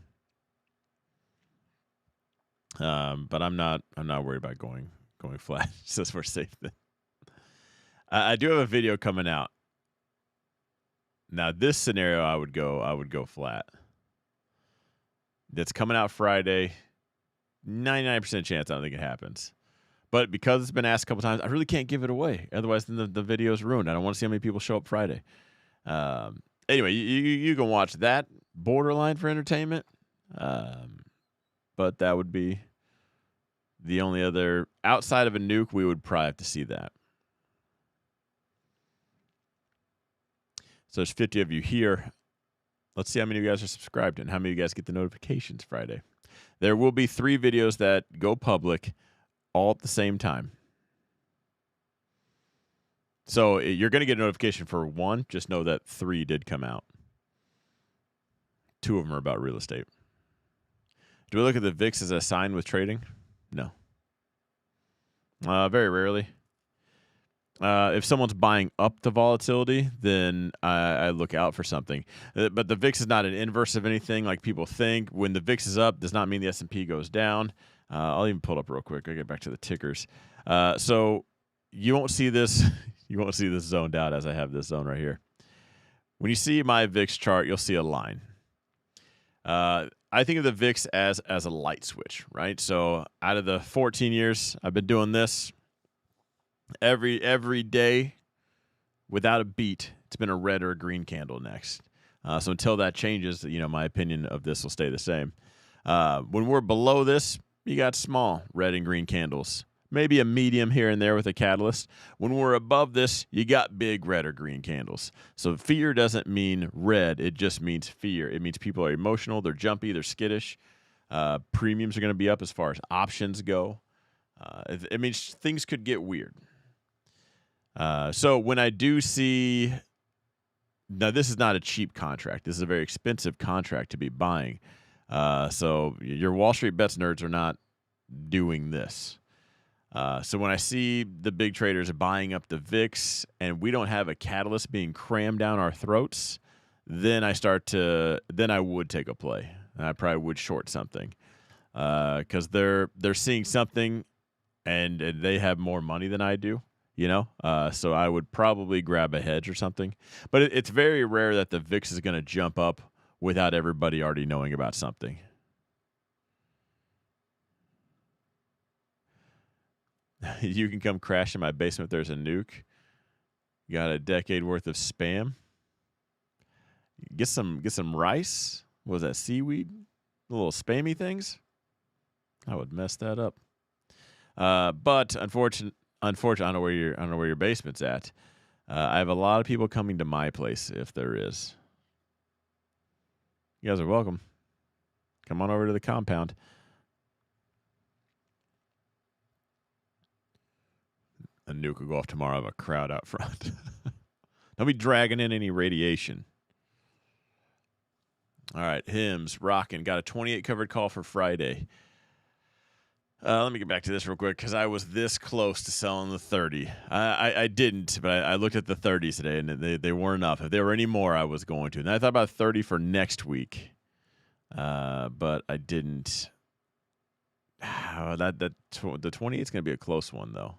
But I'm not worried about going flat. Just for safe then. I do have a video coming out. Now this scenario I would go flat. That's coming out Friday. 99% chance I don't think it happens. But because it's been asked a couple times, I really can't give it away. Otherwise, then the video is ruined. I don't want to see how many people show up Friday. Anyway, you can watch that, borderline for entertainment. But that would be the only other, outside of a nuke, we would probably have to see that. So there's 50 of you here. Let's see how many of you guys are subscribed and how many of you guys get the notifications Friday. There will be 3 videos that go public all at the same time. So you're going to get a notification for 1. Just know that 3 did come out. 2 of them are about real estate. Do we look at the VIX as a sign with trading? No. Very rarely. If someone's buying up the volatility, then I look out for something. But the VIX is not an inverse of anything like people think. When the VIX is up, does not mean the S&P goes down. I'll even pull it up real quick. I'll get back to the tickers. So you won't see this. You won't see this zoned out as I have this zone right here. When you see my VIX chart, you'll see a line. I think of the VIX as a light switch, right? So out of the 14 years I've been doing this, every day without a beat, it's been a red or a green candle next. So until that changes, my opinion of this will stay the same. When we're below this, you got small red and green candles. Maybe a medium here and there with a catalyst. When we're above this, you got big red or green candles. So fear doesn't mean red. It just means fear. It means people are emotional. They're jumpy. They're skittish. Premiums are going to be up as far as options go. It means things could get weird. So when I do see, now this is not a cheap contract. This is a very expensive contract to be buying. So your Wall Street Bets nerds are not doing this. So when I see the big traders buying up the VIX and we don't have a catalyst being crammed down our throats, then I would take a play. And I probably would short something. Because they're seeing something and they have more money than I do. So I would probably grab a hedge or something. But it's very rare that the VIX is going to jump up without everybody already knowing about something. You can come crash in my basement if there's a nuke. You got a decade worth of spam. Get some rice. What was that, seaweed? The little spammy things. I would mess that up. But unfortunately, I don't know where your basement's at. I have a lot of people coming to my place if there is. You guys are welcome. Come on over to the compound. A nuke will go off tomorrow. I have a crowd out front. Don't be dragging in any radiation. All right, Hims, rocking. Got a 28 covered call for Friday. Let me get back to this real quick because I was this close to selling the 30. I didn't, but I looked at the 30s today, and they weren't enough. If there were any more, I was going to. And I thought about 30 for next week, but I didn't. The 28 is going to be a close one, though.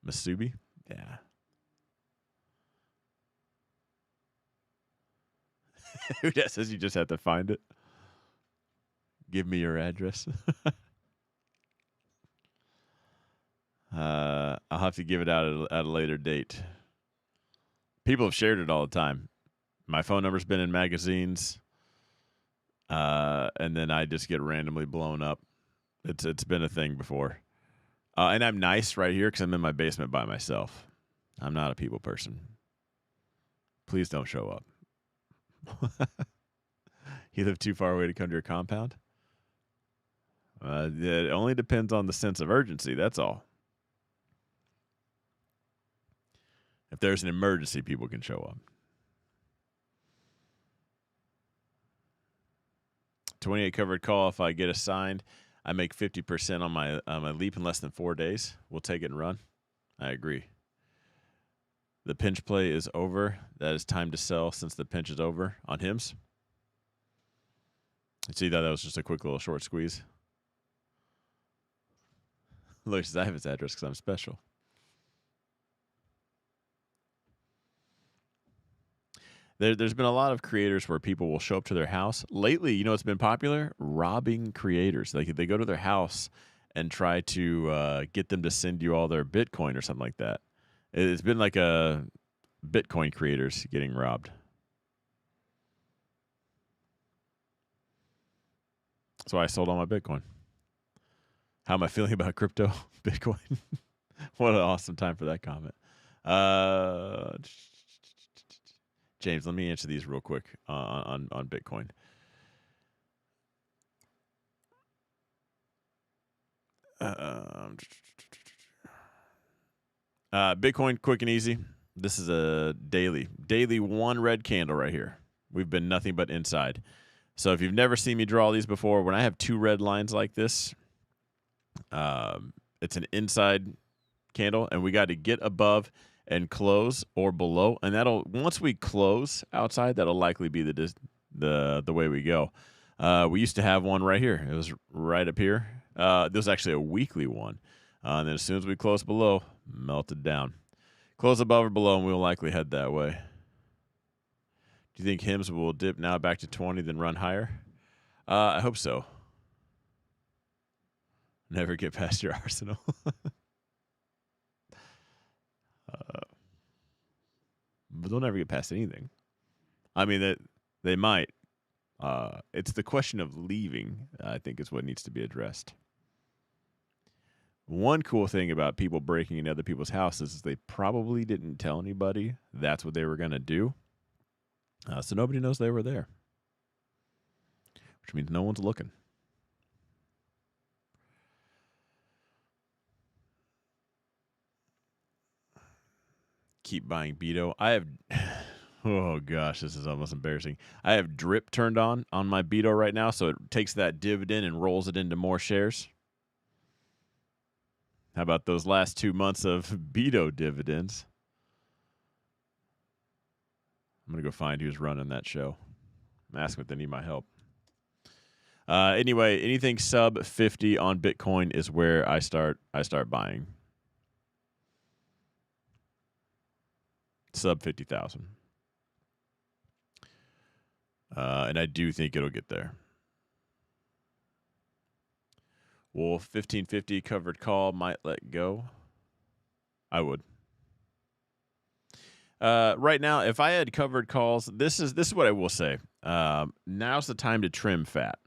Masubi? Yeah. Who that says you just have to find it? Give me your address. I'll have to give it out at a later date. People have shared it all the time. My phone number's been in magazines, and then I just get randomly blown up. It's been a thing before. And I'm nice right here because I'm in my basement by myself. I'm not a people person. Please don't show up. You live too far away to come to your compound? It only depends on the sense of urgency, that's all. If there's an emergency, people can show up. 28 covered call. If I get assigned, I make 50% on my leap in less than 4 days. We'll take it and run. I agree. The pinch play is over. That is time to sell since the pinch is over on Hims. See that was just a quick little short squeeze. Look, says I have his address because I'm special. There's been a lot of creators where people will show up to their house. Lately, it's been popular? Robbing creators. They go to their house and try to get them to send you all their Bitcoin or something like that. It's been like a Bitcoin creators getting robbed. That's why I sold all my Bitcoin. How am I feeling about crypto? Bitcoin? What an awesome time for that comment. James, let me answer these real quick on Bitcoin. Bitcoin, quick and easy. This is a daily one red candle right here. We've been nothing but inside. So if you've never seen me draw these before, when I have two red lines like this, it's an inside candle, and we got to get above and close or below, and once we close outside, that'll likely be the way we go. We used to have one right here. It was right up here. This was actually a weekly one, and then as soon as we close below, melted down. Close above or below, and we'll likely head that way. Do you think Hims will dip now back to 20, then run higher? I hope so. Never get past your arsenal. But they'll never get past anything. I mean, they might. It's the question of leaving, I think, is what needs to be addressed. One cool thing about people breaking into other people's houses is they probably didn't tell anybody that's what they were going to do. So nobody knows they were there, which means no one's looking. Keep buying Beto. I have, oh gosh, this is almost embarrassing. I have drip turned on my Beto right now, so it takes that dividend and rolls it into more shares. How about those last 2 months of Beto dividends? I'm going to go find who's running that show. Ask them if they need my help. Anyway, anything sub 50 on Bitcoin is where I start buying. sub 50,000. And I do think it'll get there. Wolf 1550 covered call might let go. I would. Right now, if I had covered calls, this is what I will say. Now's the time to trim fat.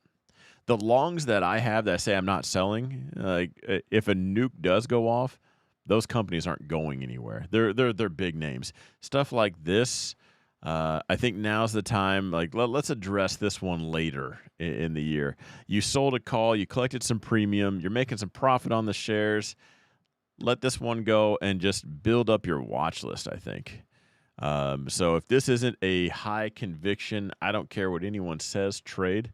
The longs that I have that I say I'm not selling, like if a nuke does go off, those companies aren't going anywhere. They're big names. Stuff like this, I think now's the time. Like let's address this one later in the year. You sold a call, you collected some premium, you're making some profit on the shares. Let this one go and just build up your watch list, I think. So if this isn't a high conviction, I don't care what anyone says, trade,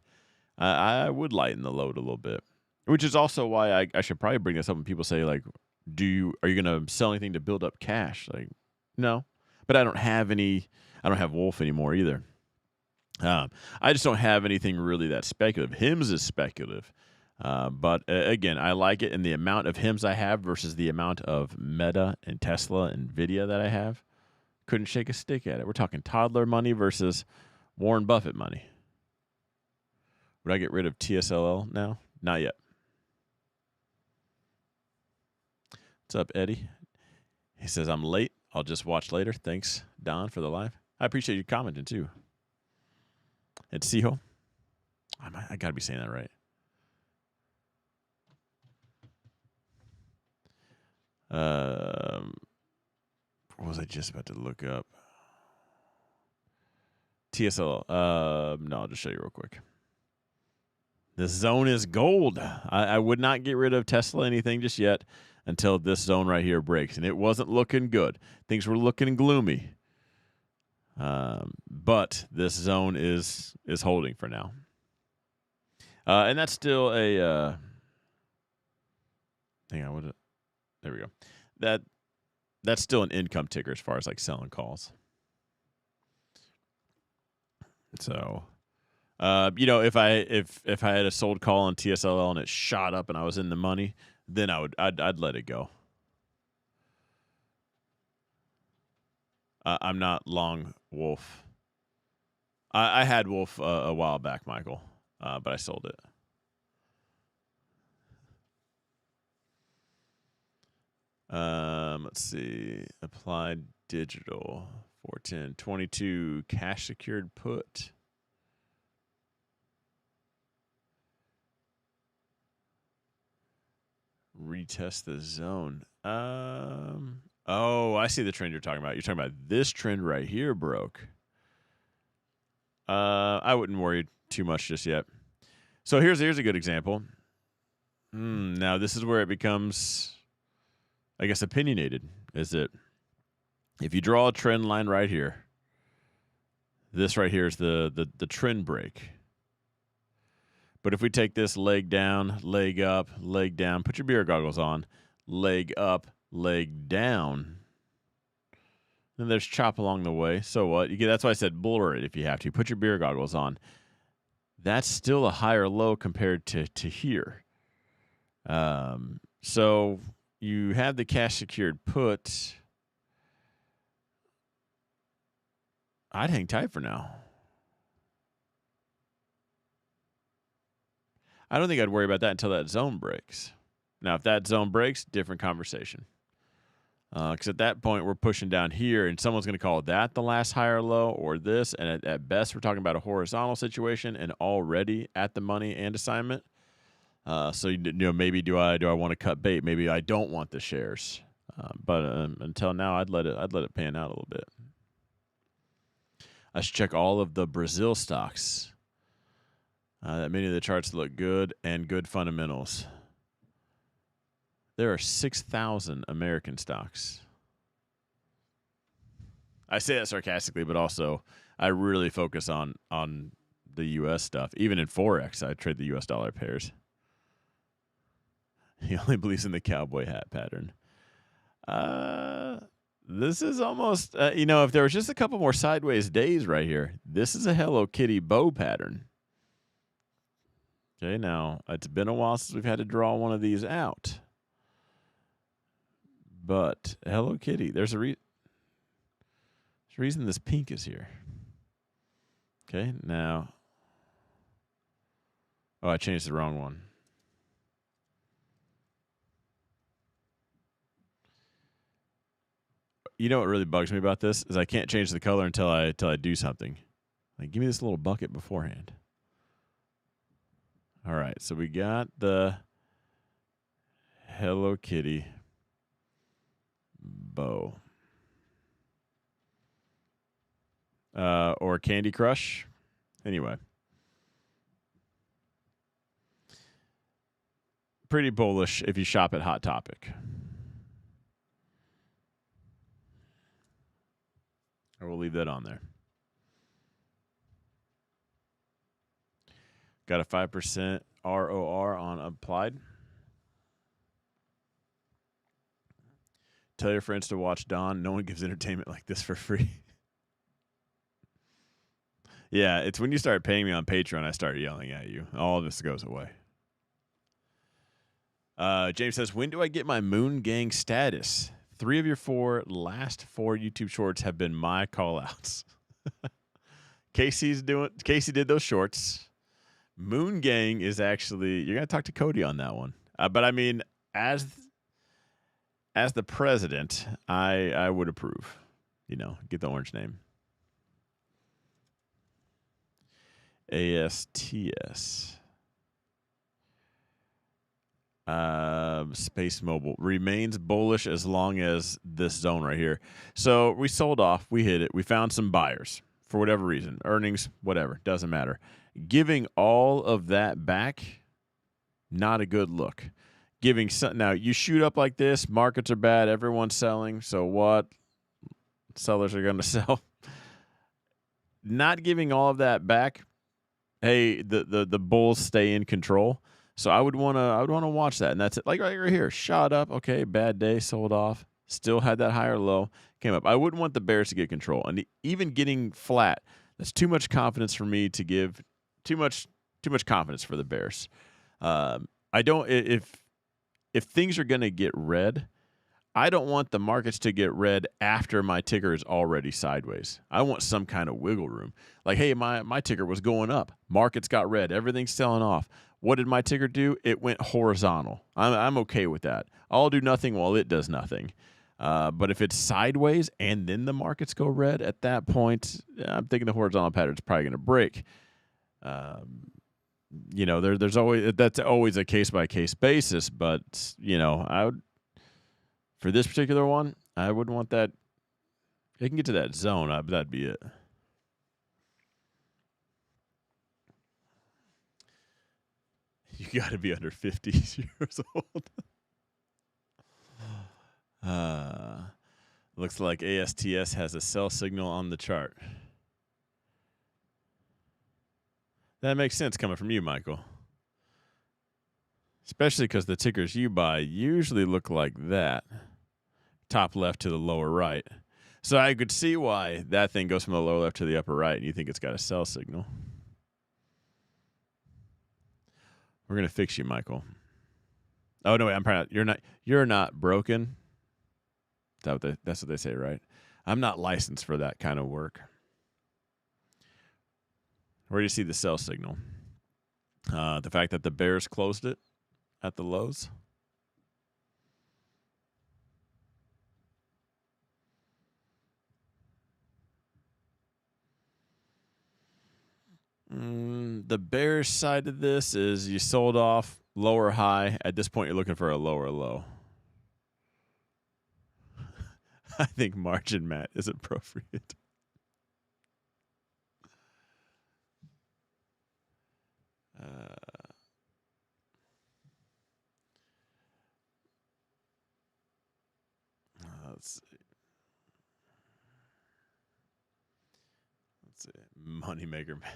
I would lighten the load a little bit. Which is also why I should probably bring this up when people say, like, are you going to sell anything to build up cash? Like, no. But I don't have Wolf anymore either. I just don't have anything really that speculative. HIMS is speculative. But again, I like it in the amount of HIMS I have versus the amount of Meta and Tesla and Nvidia that I have. Couldn't shake a stick at it. We're talking toddler money versus Warren Buffett money. Would I get rid of TSLL now? Not yet. What's up, Eddie? He says, I'm late. I'll just watch later. Thanks, Don, for the live. I appreciate you commenting, too. And Siho. I got to be saying that right. What was I just about to look up? TSL. No, I'll just show you real quick. This zone is gold. I would not get rid of Tesla anything just yet until this zone right here breaks. And it wasn't looking good. Things were looking gloomy. But this zone is holding for now. And that's still a hang on, there we go. That's still an income ticker as far as like selling calls. So, if I had a sold call on TSLL and it shot up and I was in the money, then I'd let it go. I'm not long Wolf. I had Wolf a while back, Michael, but I sold it. Let's see. Applied Digital 410 22 cash secured put. Retest the zone. Oh, I see the trend you're talking about. You're talking about this trend right here broke. I wouldn't worry too much just yet. So here's a good example. Now this is where it becomes, I guess, opinionated. Is it if you draw a trend line right here? This right here is the trend break. But if we take this leg down, leg up, leg down, put your beer goggles on, leg up, leg down, then there's chop along the way. So what? That's why I said blur it if you have to. Put your beer goggles on. That's still a higher low compared to here. So you have the cash secured put. I'd hang tight for now. I don't think I'd worry about that until that zone breaks. Now, if that zone breaks, different conversation. Because at that point, we're pushing down here, and someone's going to call that the last higher low or this. And at best, we're talking about a horizontal situation and already at the money and assignment. So maybe do I want to cut bait? Maybe I don't want the shares. But until now, I'd let it pan out a little bit. I should check all of the Brazil stocks. Many of the charts look good and good fundamentals. There are 6,000 American stocks. I say that sarcastically, but also I really focus on the U.S. stuff. Even in Forex, I trade the U.S. dollar pairs. He only believes in the cowboy hat pattern. This is almost, if there was just a couple more sideways days right here, this is a Hello Kitty bow pattern. Okay, now, it's been a while since we've had to draw one of these out. But Hello Kitty, there's a the reason this pink is here. Okay, now. Oh, I changed the wrong one. You know what really bugs me about this is I can't change the color until I do something. Like, give me this little bucket beforehand. All right, so we got the Hello Kitty bow. Or Candy Crush. Anyway. Pretty bullish if you shop at Hot Topic. I will leave that on there. Got a 5% ROR on applied. Tell your friends to watch Dawn. No one gives entertainment like this for free. Yeah, it's when you start paying me on Patreon, I start yelling at you. All this goes away. James says, when do I get my Moon Gang status? 3 of your last 4 YouTube shorts have been my call-outs. Casey did those shorts. Moon Gang is actually, you're going to talk to Cody on that one. But I mean, as the president, I would approve. You know, get the orange name. ASTS. Space Mobile remains bullish as long as this zone right here. So we sold off. We hit it. We found some buyers for whatever reason. Earnings, whatever. Doesn't matter. Giving all of that back, not a good look. Now, you shoot up like this. Markets are bad. Everyone's selling. So what? Sellers are going to sell. Not giving all of that back. Hey, the bulls stay in control. So I would want to watch that, and that's it. Like right here, shot up. Okay, bad day, sold off. Still had that higher low, came up. I wouldn't want the bears to get control, and even getting flat. That's too much confidence for me to give. Too much confidence for the bears. I don't. If things are going to get red, I don't want the markets to get red after my ticker is already sideways. I want some kind of wiggle room. Like, hey, my ticker was going up. Markets got red. Everything's selling off. What did my ticker do? It went horizontal. I'm okay with that. I'll do nothing while it does nothing. But if it's sideways and then the markets go red, at that point, I'm thinking the horizontal pattern is probably going to break. You know, that's always a case by case basis. But you know, I would, for this particular one, I wouldn't want that. It can get to that zone. That'd be it. You got to be under 50 years old. Looks like ASTS has a sell signal on the chart. That makes sense coming from you, Michael. Especially because the tickers you buy usually look like that. Top left to the lower right. So I could see why that thing goes from the lower left to the upper right, and you think it's got a sell signal. We're gonna fix you, Michael. Oh no, wait, I'm probably not, you're not broken. That's what they say, right? I'm not licensed for that kind of work. Where do you see the sell signal? The fact that the bears closed it at the lows. The bearish side of this is you sold off lower high. At this point, you're looking for a lower low. I think margin mat is appropriate. Let's see. Moneymaker mat.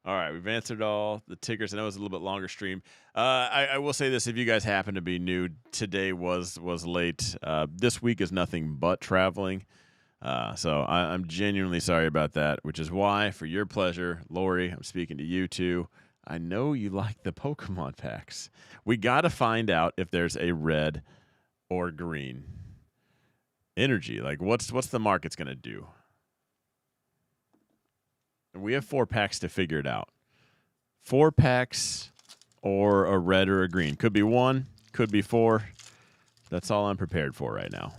All right, we've answered all the tickers. I know it's a little bit longer stream. I will say this: if you guys happen to be new, today was late. This week is nothing but traveling, so I'm genuinely sorry about that. Which is why, for your pleasure, Lori, I'm speaking to you too. I know you like the Pokemon packs. We got to find out if there's a red or green. Energy. Like, what's the market's going to do? We have 4 packs to figure it out. 4 packs or a red or a green. Could be 1, could be 4. That's all I'm prepared for right now.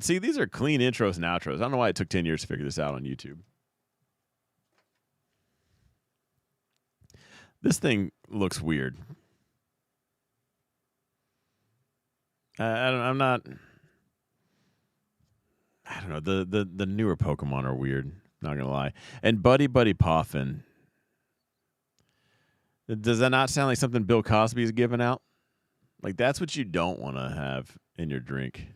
See, these are clean intros and outros. I don't know why it took 10 years to figure this out on YouTube. This thing looks weird. I don't know. The newer Pokemon are weird. Not gonna lie. And Buddy Poffin. Does that not sound like something Bill Cosby is giving out? Like, that's what you don't want to have in your drink.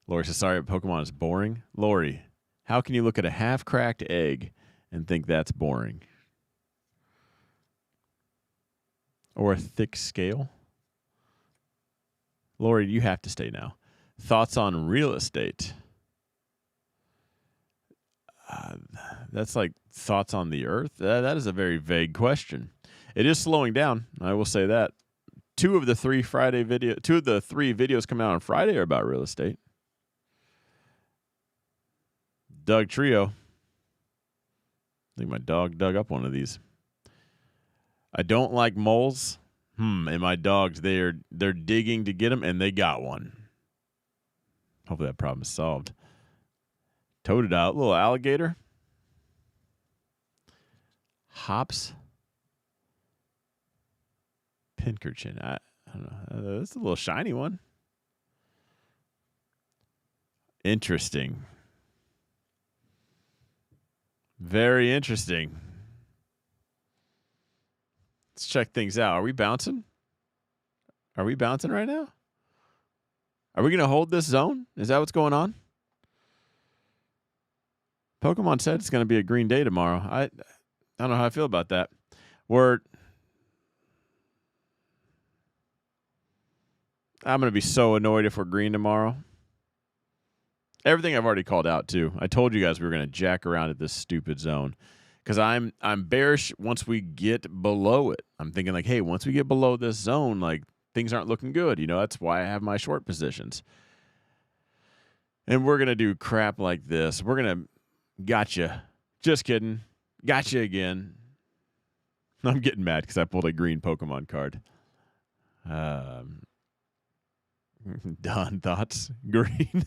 Lori says, sorry, Pokemon is boring. Lori, how can you look at a half-cracked egg and think that's boring? Or a thick scale? Lori, you have to stay now. Thoughts on real estate? That's like thoughts on the earth? That is a very vague question. It is slowing down, I will say that. 2 of the 3 videos coming out on Friday are about real estate. Doug Trio. I think my dog dug up one of these. I don't like moles. And my dogs, they're digging to get them, and they got one. Hopefully that problem is solved. Totodile, little alligator. Hops. Pinkerton. I don't know. That's a little shiny one. Interesting. Very interesting. Let's check things out. Are we bouncing? Are we bouncing right now? Are we going to hold this zone? Is that what's going on? Pokemon said it's going to be a green day tomorrow. I don't know how I feel about that. I'm going to be so annoyed if we're green tomorrow. Everything I've already called out, too. I told you guys we were going to jack around at this stupid zone. Because I'm bearish once we get below it. I'm thinking like, hey, once we get below this zone, like, things aren't looking good. You know, that's why I have my short positions. And we're going to do crap like this. We're going to, gotcha. Just kidding. Gotcha again. I'm getting mad because I pulled a green Pokemon card. Don thoughts? Green.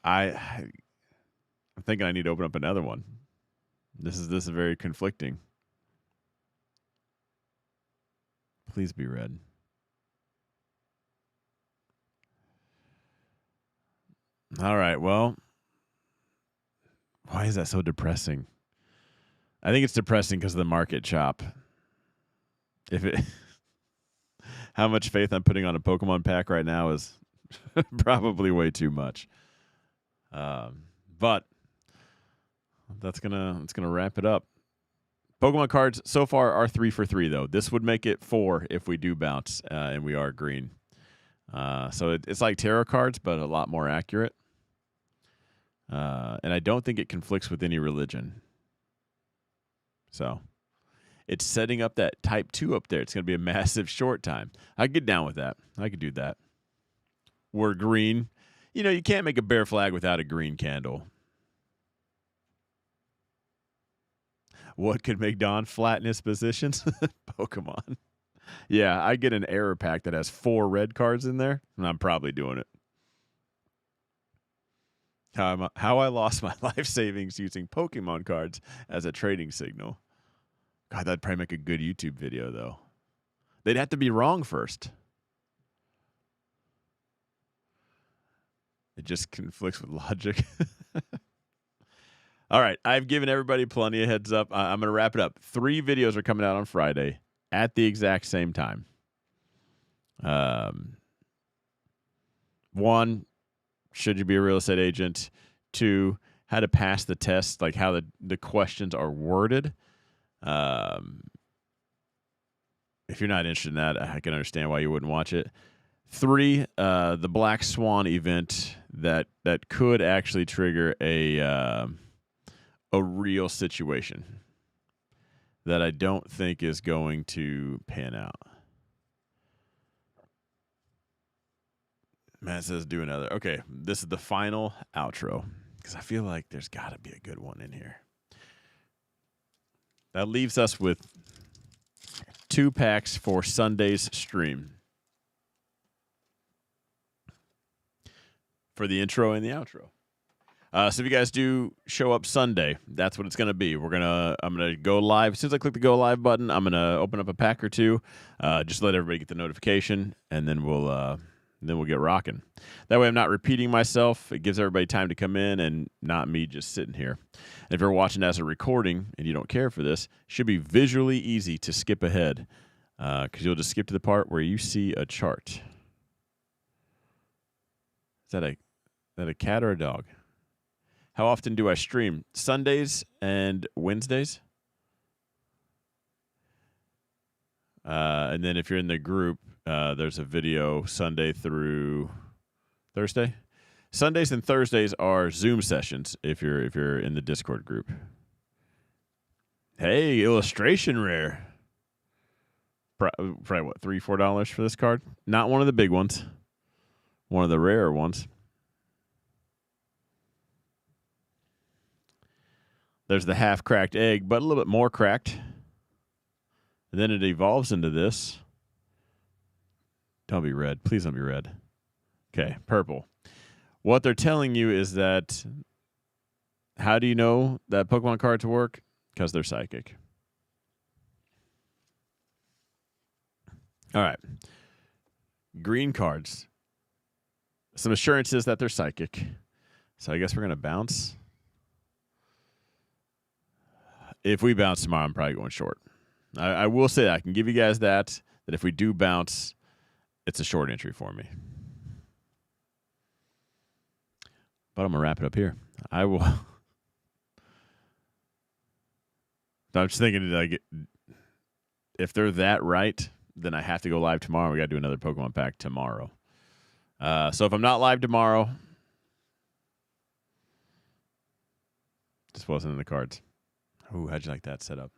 I'm thinking I need to open up another one. This is very conflicting. Please be red. All right, well, why is that so depressing? I think it's depressing because of the market chop. How much faith I'm putting on a Pokemon pack right now is probably way too much. But it's gonna wrap it up. Pokemon cards so far are 3 for 3 though. This would make it 4 if we do bounce and we are green. So it's like tarot cards, but a lot more accurate. And I don't think it conflicts with any religion. So it's setting up that type 2 up there. It's going to be a massive short time. I could get down with that. I could do that. We're green. You know, you can't make a bear flag without a green candle. What could make Don flatten his positions? Pokemon. Yeah, I get an error pack that has 4 red cards in there, and I'm probably doing it. How I lost my life savings using Pokemon cards as a trading signal. God, that'd probably make a good YouTube video, though. They'd have to be wrong first. It just conflicts with logic. All right, I've given everybody plenty of heads up. I'm going to wrap it up. 3 videos are coming out on Friday at the exact same time. 1, should you be a real estate agent? 2, how to pass the test, like how the questions are worded. If you're not interested in that, I can understand why you wouldn't watch it. 3, the Black Swan event that could actually trigger a real situation that I don't think is going to pan out. Man says do another. Okay, this is the final outro because I feel like there's got to be a good one in here. That leaves us with 2 packs for Sunday's stream for the intro and the outro. So if you guys do show up Sunday, that's what it's going to be. I'm gonna go live. As soon as I click the go live button, I'm gonna open up a pack or two, just let everybody get the notification, and then we'll get rocking. That way, I'm not repeating myself. It gives everybody time to come in, and not me just sitting here. And if you're watching as a recording and you don't care for this, it should be visually easy to skip ahead, because you'll just skip to the part where you see a chart. Is that a cat or a dog? How often do I stream? Sundays and Wednesdays. And then if you're in the group, there's a video Sunday through Thursday. Sundays and Thursdays are Zoom sessions if you're in the Discord group. Hey, illustration rare. Probably what, $3-4 for this card? Not one of the big ones. One of the rarer ones. There's the half-cracked egg, but a little bit more cracked. And then it evolves into this. Don't be red. Please don't be red. Okay, purple. What they're telling you is that, how do you know that Pokemon cards work? Because they're psychic. All right. Green cards. Some assurances that they're psychic. So I guess we're going to bounce. If we bounce tomorrow, I'm probably going short. I will say that. I can give you guys that if we do bounce, it's a short entry for me. But I'm going to wrap it up here. I will. I'm just thinking, like, if they're that right, then I have to go live tomorrow. We got to do another Pokemon pack tomorrow. So if I'm not live tomorrow, this wasn't in the cards. Ooh, how'd you like that setup?